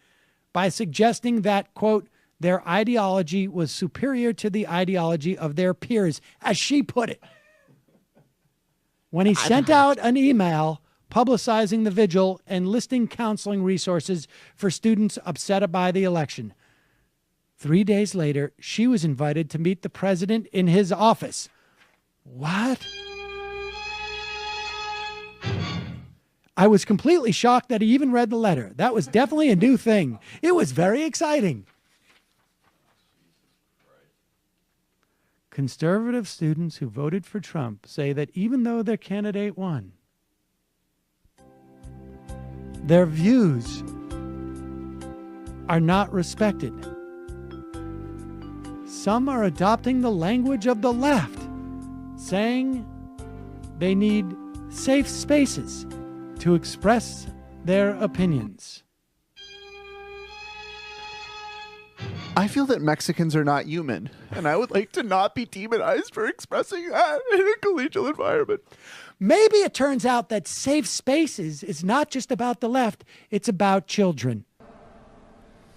S9: by suggesting that, quote, their ideology was superior to the ideology of their peers, as she put it. When he sent out an email publicizing the vigil and listing counseling resources for students upset by the election. 3 days later, she was invited to meet the president in his office. What? I was completely shocked that he even read the letter. That was definitely a new thing. It was very exciting. Conservative students who voted for Trump say that even though their candidate won, their views are not respected. Some are adopting the language of the left, saying they need safe spaces to express their opinions.
S12: I feel that Mexicans are not human, and I would like to not be demonized for expressing that in a collegial environment.
S9: Maybe it turns out that safe spaces is not just about the left, it's about children.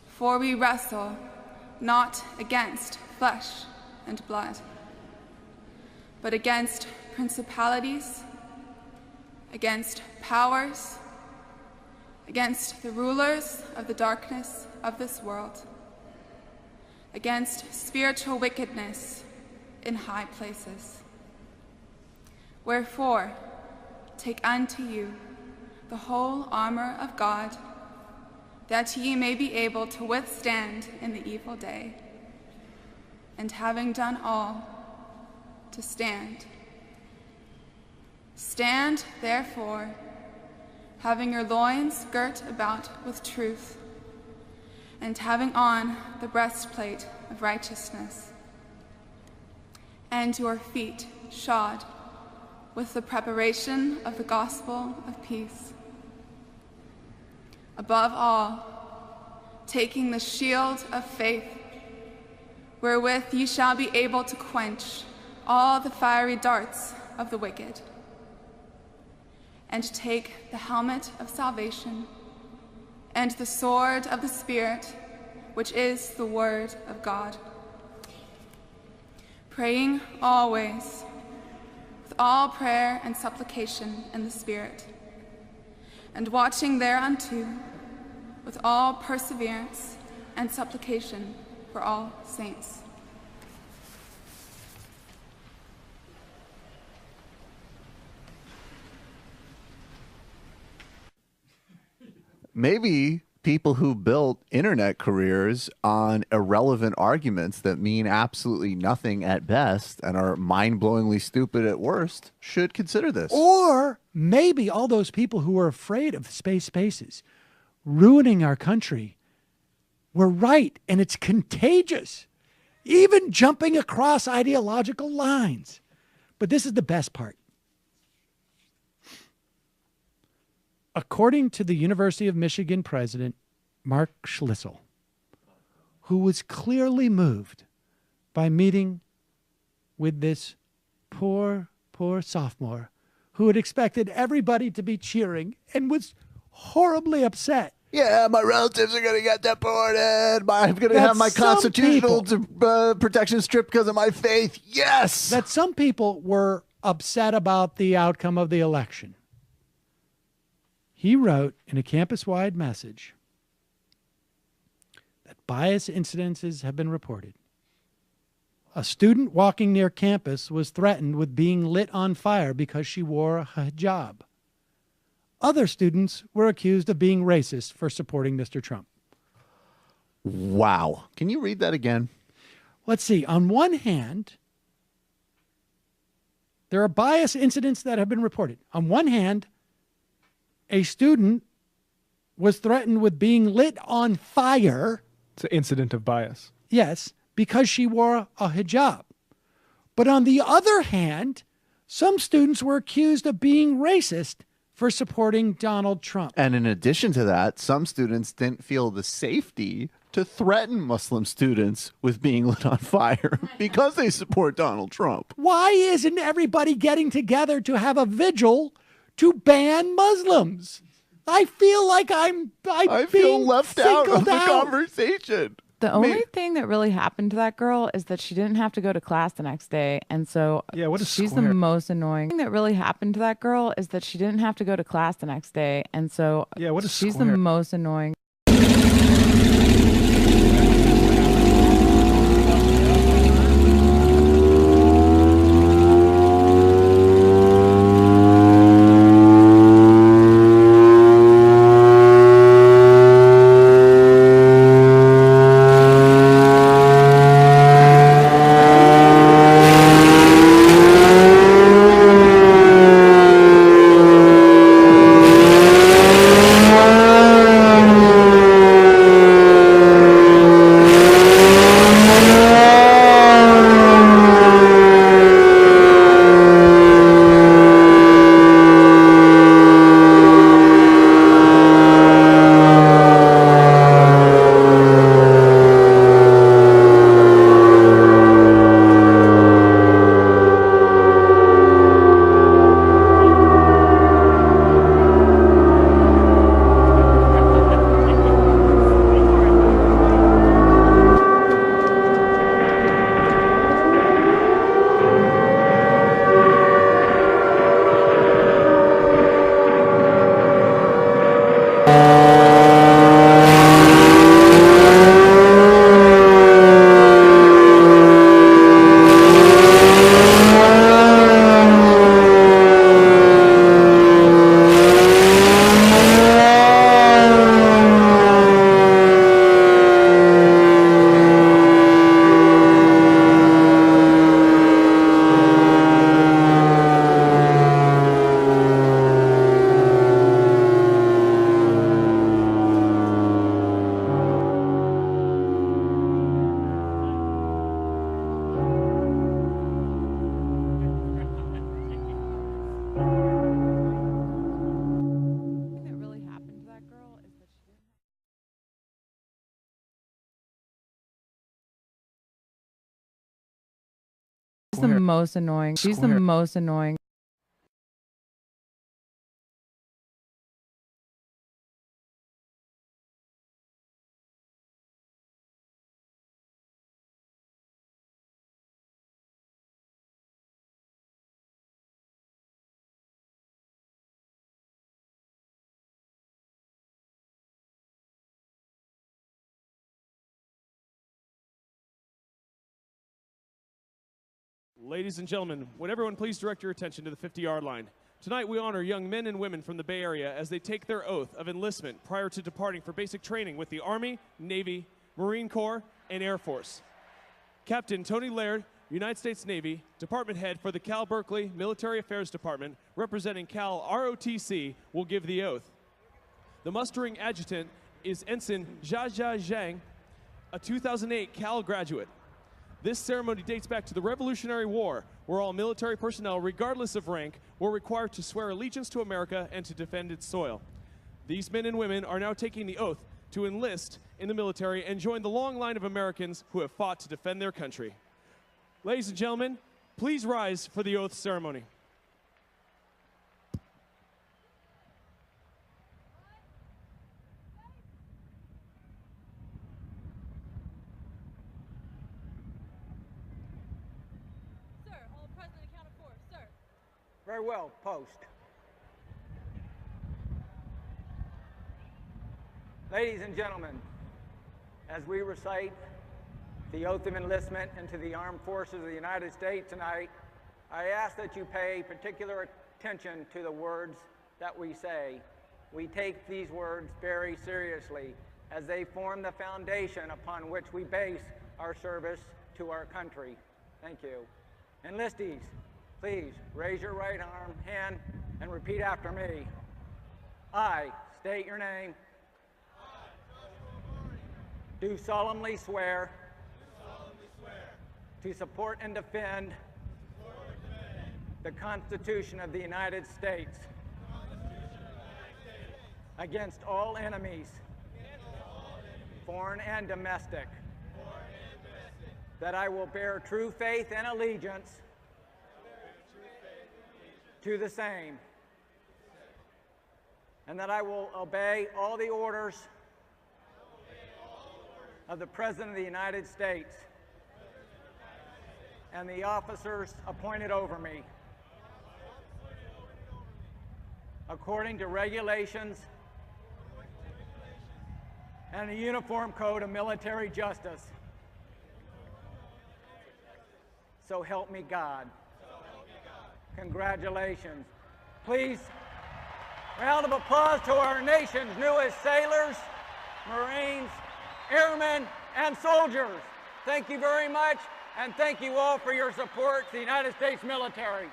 S21: For we wrestle not against flesh and blood, but against principalities, against powers, against the rulers of the darkness of this world, against spiritual wickedness in high places. Wherefore, take unto you the whole armor of God, that ye may be able to withstand in the evil day, and having done all, to stand. Stand, therefore, having your loins girt about with truth, and having on the breastplate of righteousness, and your feet shod with the preparation of the gospel of peace. Above all, taking the shield of faith, wherewith ye shall be able to quench all the fiery darts of the wicked, and take the helmet of salvation and the sword of the Spirit, which is the word of God, praying always with all prayer and supplication in the Spirit, and watching thereunto with all perseverance and supplication for all saints.
S12: Maybe people who built internet careers on irrelevant arguments that mean absolutely nothing at best and are mind-blowingly stupid at worst should consider this.
S9: Or maybe all those people who are afraid of spaces ruining our country were right, and it's contagious, even jumping across ideological lines. But this is the best part. According to the University of Michigan president, Mark Schlissel, who was clearly moved by meeting with this poor sophomore who had expected everybody to be cheering and was horribly upset.
S12: Yeah, my relatives are going to get deported. I'm going to have my constitutional protection stripped because of my faith. Yes!
S9: That some people were upset about the outcome of the election. He wrote in a campus-wide message that bias incidences have been reported. A student walking near campus was threatened with being lit on fire because she wore a hijab. Other students were accused of being racist for supporting Mr. Trump.
S12: Wow. Can you read that again?
S9: Let's see. On one hand, there are bias incidents that have been reported. On one hand, a student was threatened with being lit on fire.
S10: It's an incident of bias.
S9: Yes, because she wore a hijab. But on the other hand, some students were accused of being racist for supporting Donald Trump.
S12: And in addition to that, some students didn't feel the safety to threaten Muslim students with being lit on fire because they support Donald Trump.
S9: Why isn't everybody getting together to have a vigil to ban Muslims? I feel like I
S12: feel left out of the conversation.
S22: The only thing that really happened to that girl is that she didn't have to go to class the next day, and so she's the most annoying. The thing that really happened to that girl is that she didn't have to go to class the next day, and so she's the most annoying. She's the most annoying. She's the most annoying.
S23: Ladies and gentlemen, would everyone please direct your attention to the 50-yard line. Tonight we honor young men and women from the Bay Area as they take their oath of enlistment prior to departing for basic training with the Army, Navy, Marine Corps, and Air Force. Captain Tony Laird, United States Navy, Department Head for the Cal Berkeley Military Affairs Department, representing Cal ROTC, will give the oath. The mustering adjutant is Ensign Jia Zhang, a 2008 Cal graduate. This ceremony dates back to the Revolutionary War, where all military personnel, regardless of rank, were required to swear allegiance to America and to defend its soil. These men and women are now taking the oath to enlist in the military and join the long line of Americans who have fought to defend their country. Ladies and gentlemen, please rise for the oath ceremony.
S2: Very well, post. Ladies and gentlemen, as we recite the oath of enlistment into the armed forces of the United States tonight, I ask that you pay particular attention to the words that we say. We take these words very seriously as they form the foundation upon which we base our service to our country. Thank you. Enlistees, please raise your right hand and repeat after me. I state your name. Do solemnly swear to support and defend the Constitution of the United States against all enemies, foreign and domestic, that I will bear true faith and allegiance to the same, and that I will obey all the orders of the President of the United States and the officers appointed over me, according to regulations and a uniform code of military justice. So help me God. Congratulations. Please, round of applause to our nation's newest sailors, Marines, airmen, and soldiers. Thank you very much, and thank you all for your support to the United States military.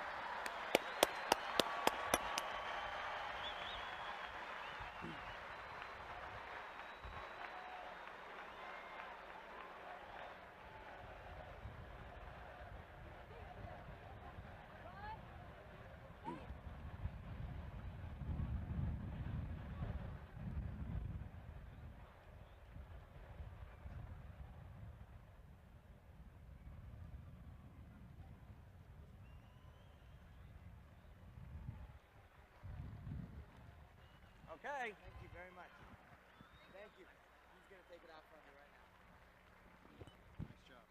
S2: Okay. Thank you very much. Thank you. He's going to take it out from me right now. Nice job.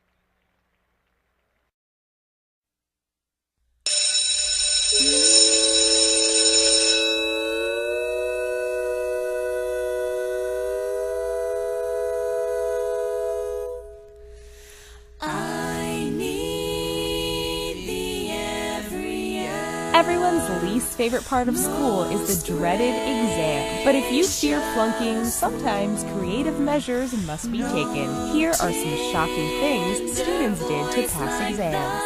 S5: Everyone's least favorite part of school is the dreaded exam. But if you fear flunking, sometimes creative measures must be taken. Here are some shocking things students did to pass exams.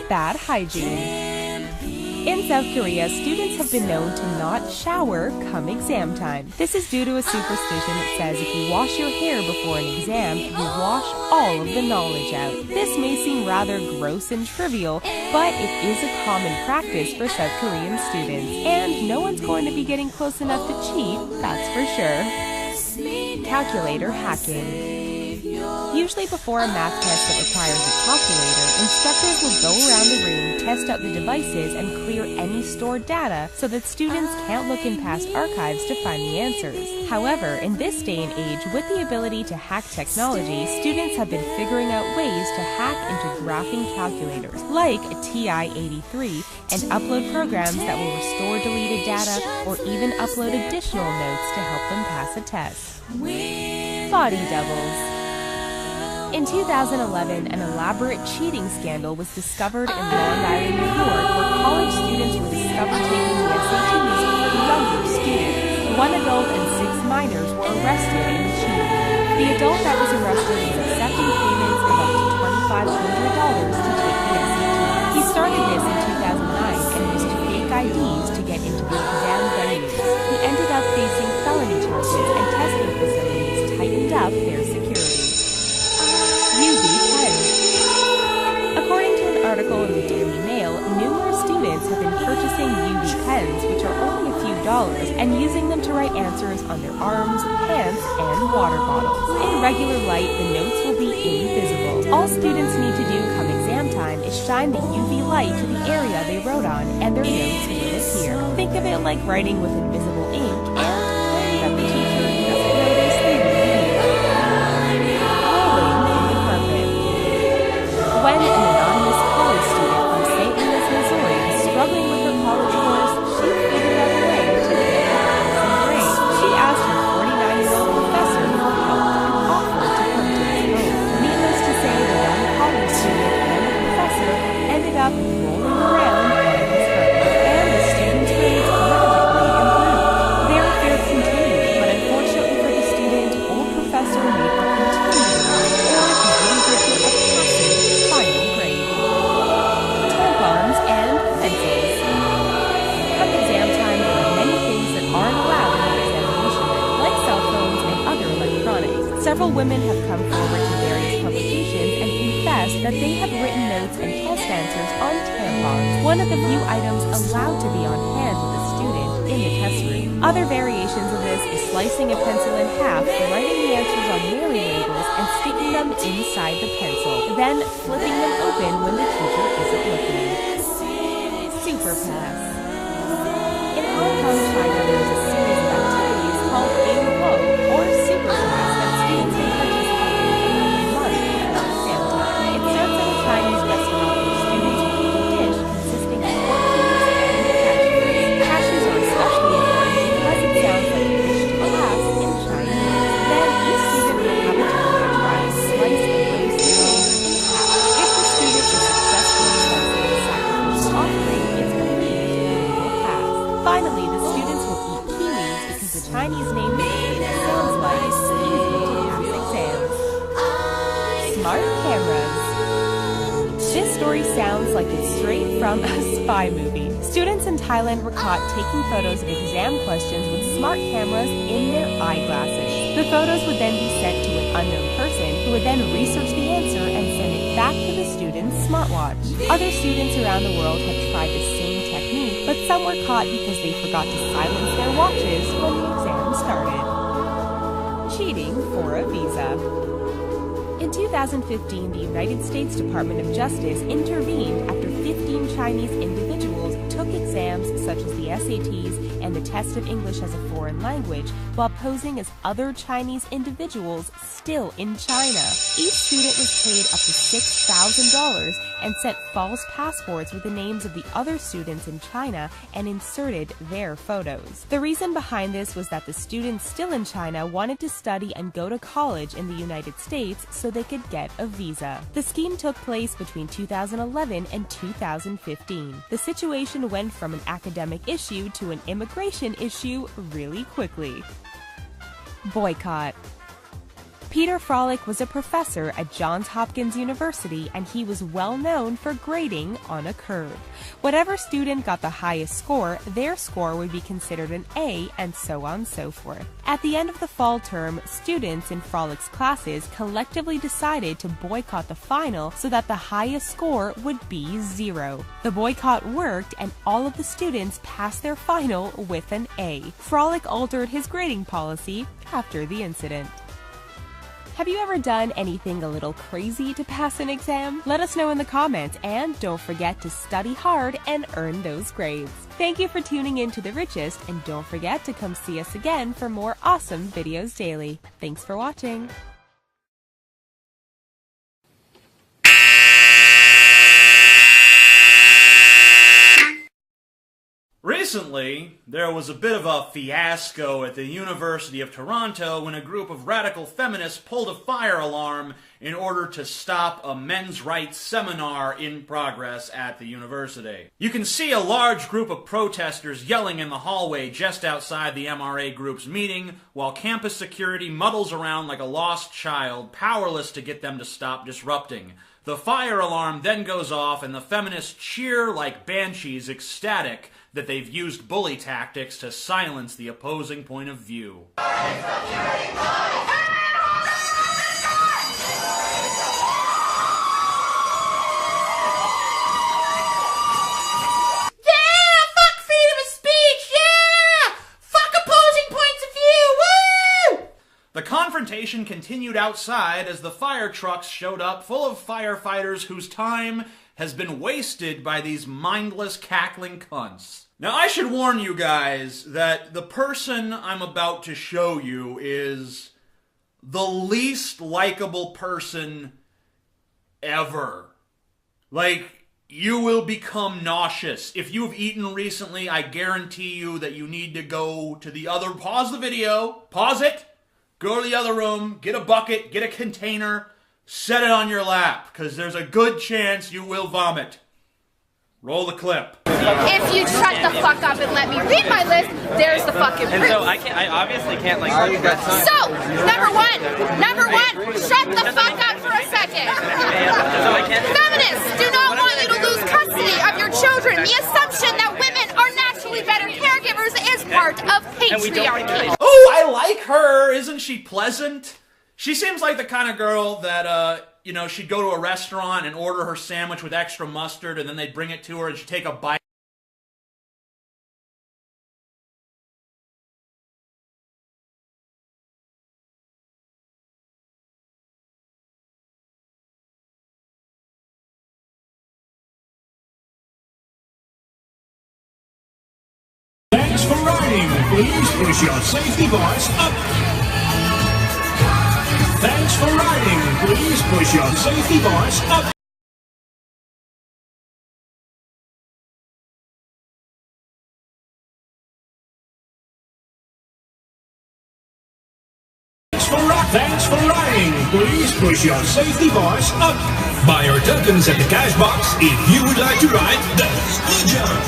S5: Bad hygiene. In South Korea, students have been known to not shower come exam time. This is due to a superstition that says if you wash your hair before an exam, you wash all of the knowledge out. This may seem rather gross and trivial, but it is a common practice for South Korean students. And no one's going to be getting close enough to cheat, that's for sure. Calculator hacking. Usually before a math test that requires a calculator, instructors will go around the room, test out the devices, and clear any stored data so that students can't look in past archives to find the answers. However, in this day and age, with the ability to hack technology, students have been figuring out ways to hack into graphing calculators, like a TI-83, and upload programs that will restore deleted data or even upload additional notes to help them pass a test. Body doubles. In 2011, an elaborate cheating scandal was discovered in Long Island, New York, where college students were discovered taking the SATs for younger students. One adult and 6 minors were arrested in the cheating. The adult that was arrested was accepting payments of up to $2,500 to take the SAT. He started this in 2009 and used fake IDs to get into the exam venues. He ended up facing felony charges, and testing facilities tightened up their security. UV pens. According to an article in the Daily Mail, numerous students have been purchasing UV pens, which are only a few dollars, and using them to write answers on their arms, pants, and water bottles. In regular light, the notes will be invisible. All students need to do come exam time is shine the UV light to the area they wrote on, and their notes will appear. Think of it like writing with invisible ink, and praying that the teacher doesn't notice the UV. When an anonymous college student from St. Louis, Missouri was struggling with her college course, she figured out a way to get her passing grade. She asked her 49-year-old up, rolling around on his phone, and the student's grades magically improved. Their affair continued, but unfortunately for the student, old professor made her continue to lie, or he wouldn't give her a passing final grade. Tampons and pencils. Come exam time, there are many things that aren't allowed in the examination room, like cell phones and other electronics. Several women have come forward to various publications and confessed that they have written notes and test answers on tampons, one of the few items allowed to be on hand with a student in the test room. Other variations of this is slicing a pencil in half, writing the answers on mailing labels, and sticking them inside the pencil, then flipping them open when the teacher isn't looking. Super Pass. In Hong Kong, China, there is a series of activities called Yin-Wo, or Super Pass, that students can participate in for a month before exam time. It starts at a Chinese restaurant where students will eat a dish consisting of pork cues and cashews. Cashews are especially important because it sounds like a dish to pass in Chinese. Then each student will have a turn to try a slice of roast meat in half. If the student is successfully slicing the sacrificial offering, it's believed they will pass. Finally, the students will eat kiwis because the Chinese name kiwi sounds like easy to pass exams. Smart cameras. This story sounds like it's straight from a spy movie. Students in Thailand were caught taking photos of exam questions with smart cameras in their eyeglasses. The photos would then be sent to an unknown person who would then research the answer and send it back to the student's smartwatch. Other students around the world have tried the same technique, but some were caught because they forgot to silence their watches when the exam started. Cheating for a visa. In 2015, the United States Department of Justice intervened after 15 Chinese individuals took exams such as the SATs and the test of English as a foreign language while posing as other Chinese individuals still in China. Each student was paid up to $6,000 and sent false passports with the names of the other students in China and inserted their photos. The reason behind this was that the students still in China wanted to study and go to college in the United States so they could get a visa. The scheme took place between 2011 and 2015. The situation went from an academic issue to an immigration issue really quickly. Boycott. Peter Frolic was a professor at Johns Hopkins University, and he was well known for grading on a curve. Whatever student got the highest score, their score would be considered an A, and so on and so forth. At the end of the fall term, students in Frolic's classes collectively decided to boycott the final so that the highest score would be 0. The boycott worked, and all of the students passed their final with an A. Frolic altered his grading policy after the incident. Have you ever done anything a little crazy to pass an exam? Let us know in the comments, and don't forget to study hard and earn those grades. Thank you for tuning in to The Richest, and don't forget to come see us again for more awesome videos daily. Thanks for watching.
S3: Recently, there was a bit of a fiasco at the University of Toronto when a group of radical feminists pulled a fire alarm in order to stop a men's rights seminar in progress at the university. You can see a large group of protesters yelling in the hallway just outside the MRA group's meeting, while campus security muddles around like a lost child, powerless to get them to stop disrupting. The fire alarm then goes off, and the feminists cheer like banshees, ecstatic that they've used bully tactics to silence the opposing point of view. The confrontation continued outside as the fire trucks showed up full of firefighters whose time has been wasted by these mindless, cackling cunts. Now, I should warn you guys that the person I'm about to show you is the least likable person ever. Like, you will become nauseous. If you've eaten recently, I guarantee you that you need to go to the other... Pause the video. Pause it. Go to the other room, get a bucket, get a container, set it on your lap, because there's a good chance you will vomit. Roll the clip.
S1: If you'd shut the fuck up and let me read my list, there's the fucking proof.
S8: And so I obviously can't like.
S1: So, number one, shut the fuck up for a second. Feminists do not want you to lose custody of your children. The assumption that women are naturally better caregivers is part of patriarchy.
S3: Oh, I like her. Isn't she pleasant? She seems like the kind of girl that, you know, she'd go to a restaurant and order her sandwich with extra mustard, and then they'd bring it to her and she'd take a bite.
S11: Thanks for riding. Please push your safety bars up. Thanks for riding. Please push your safety bars up. Thanks for riding. Please push your safety bars up. Buy your tokens at the cash box if you would like to ride the ski jump.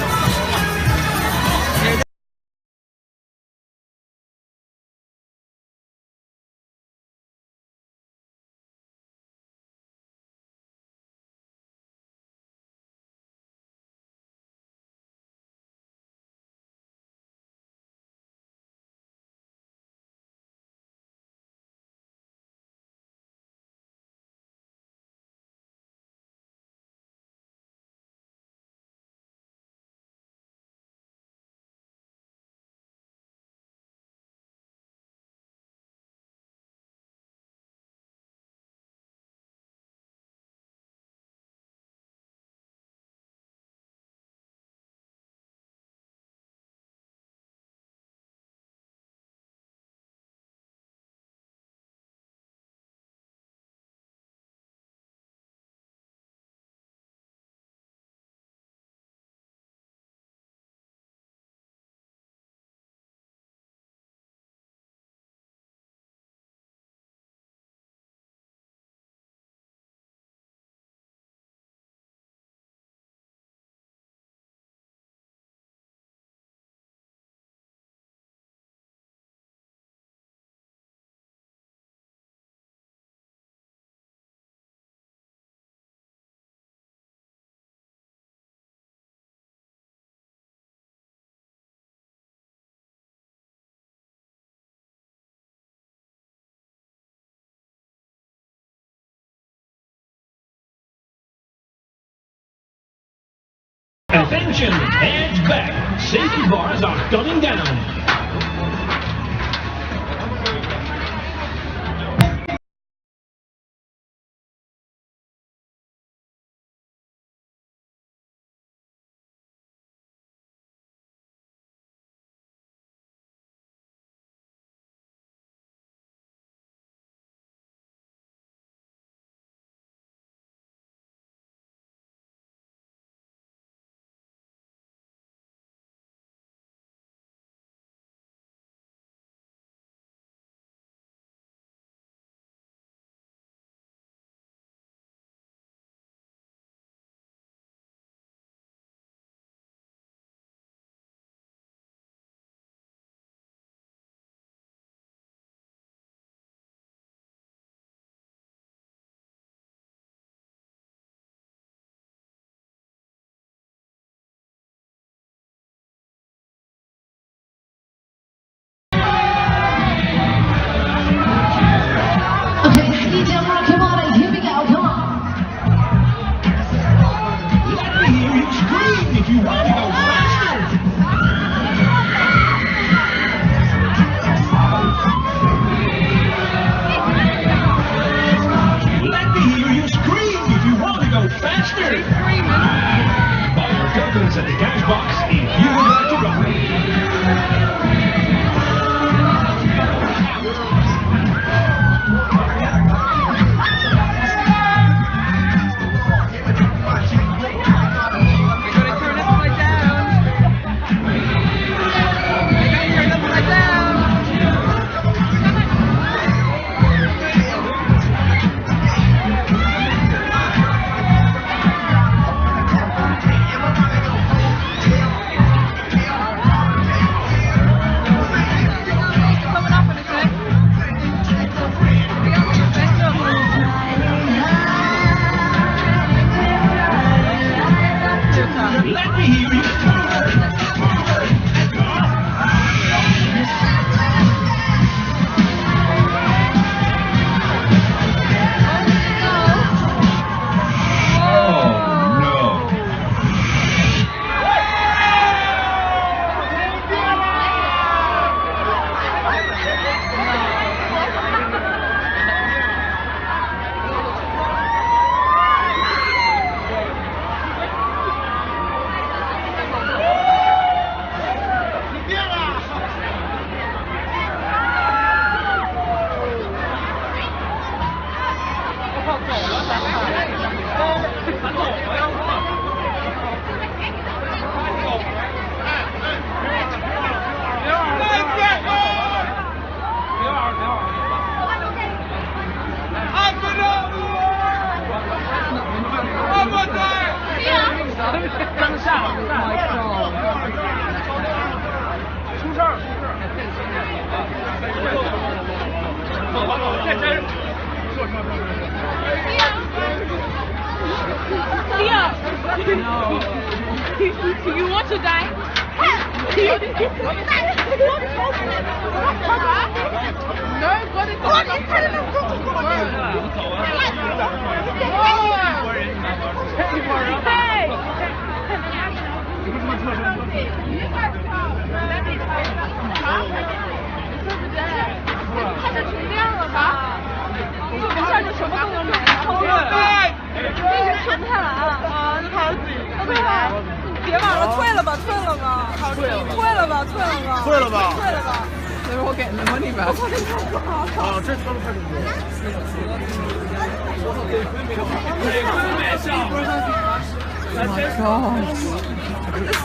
S11: Attention, hands back. Safety bars are coming down. Let me hear you
S1: You want to die?
S4: They're all getting the money back. Oh,这超快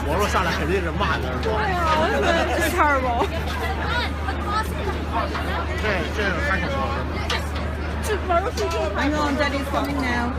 S4: 网络上来肯定是骂的。
S1: It's terrible.
S4: 这太可怕了。
S1: Hang on, Daddy's coming now.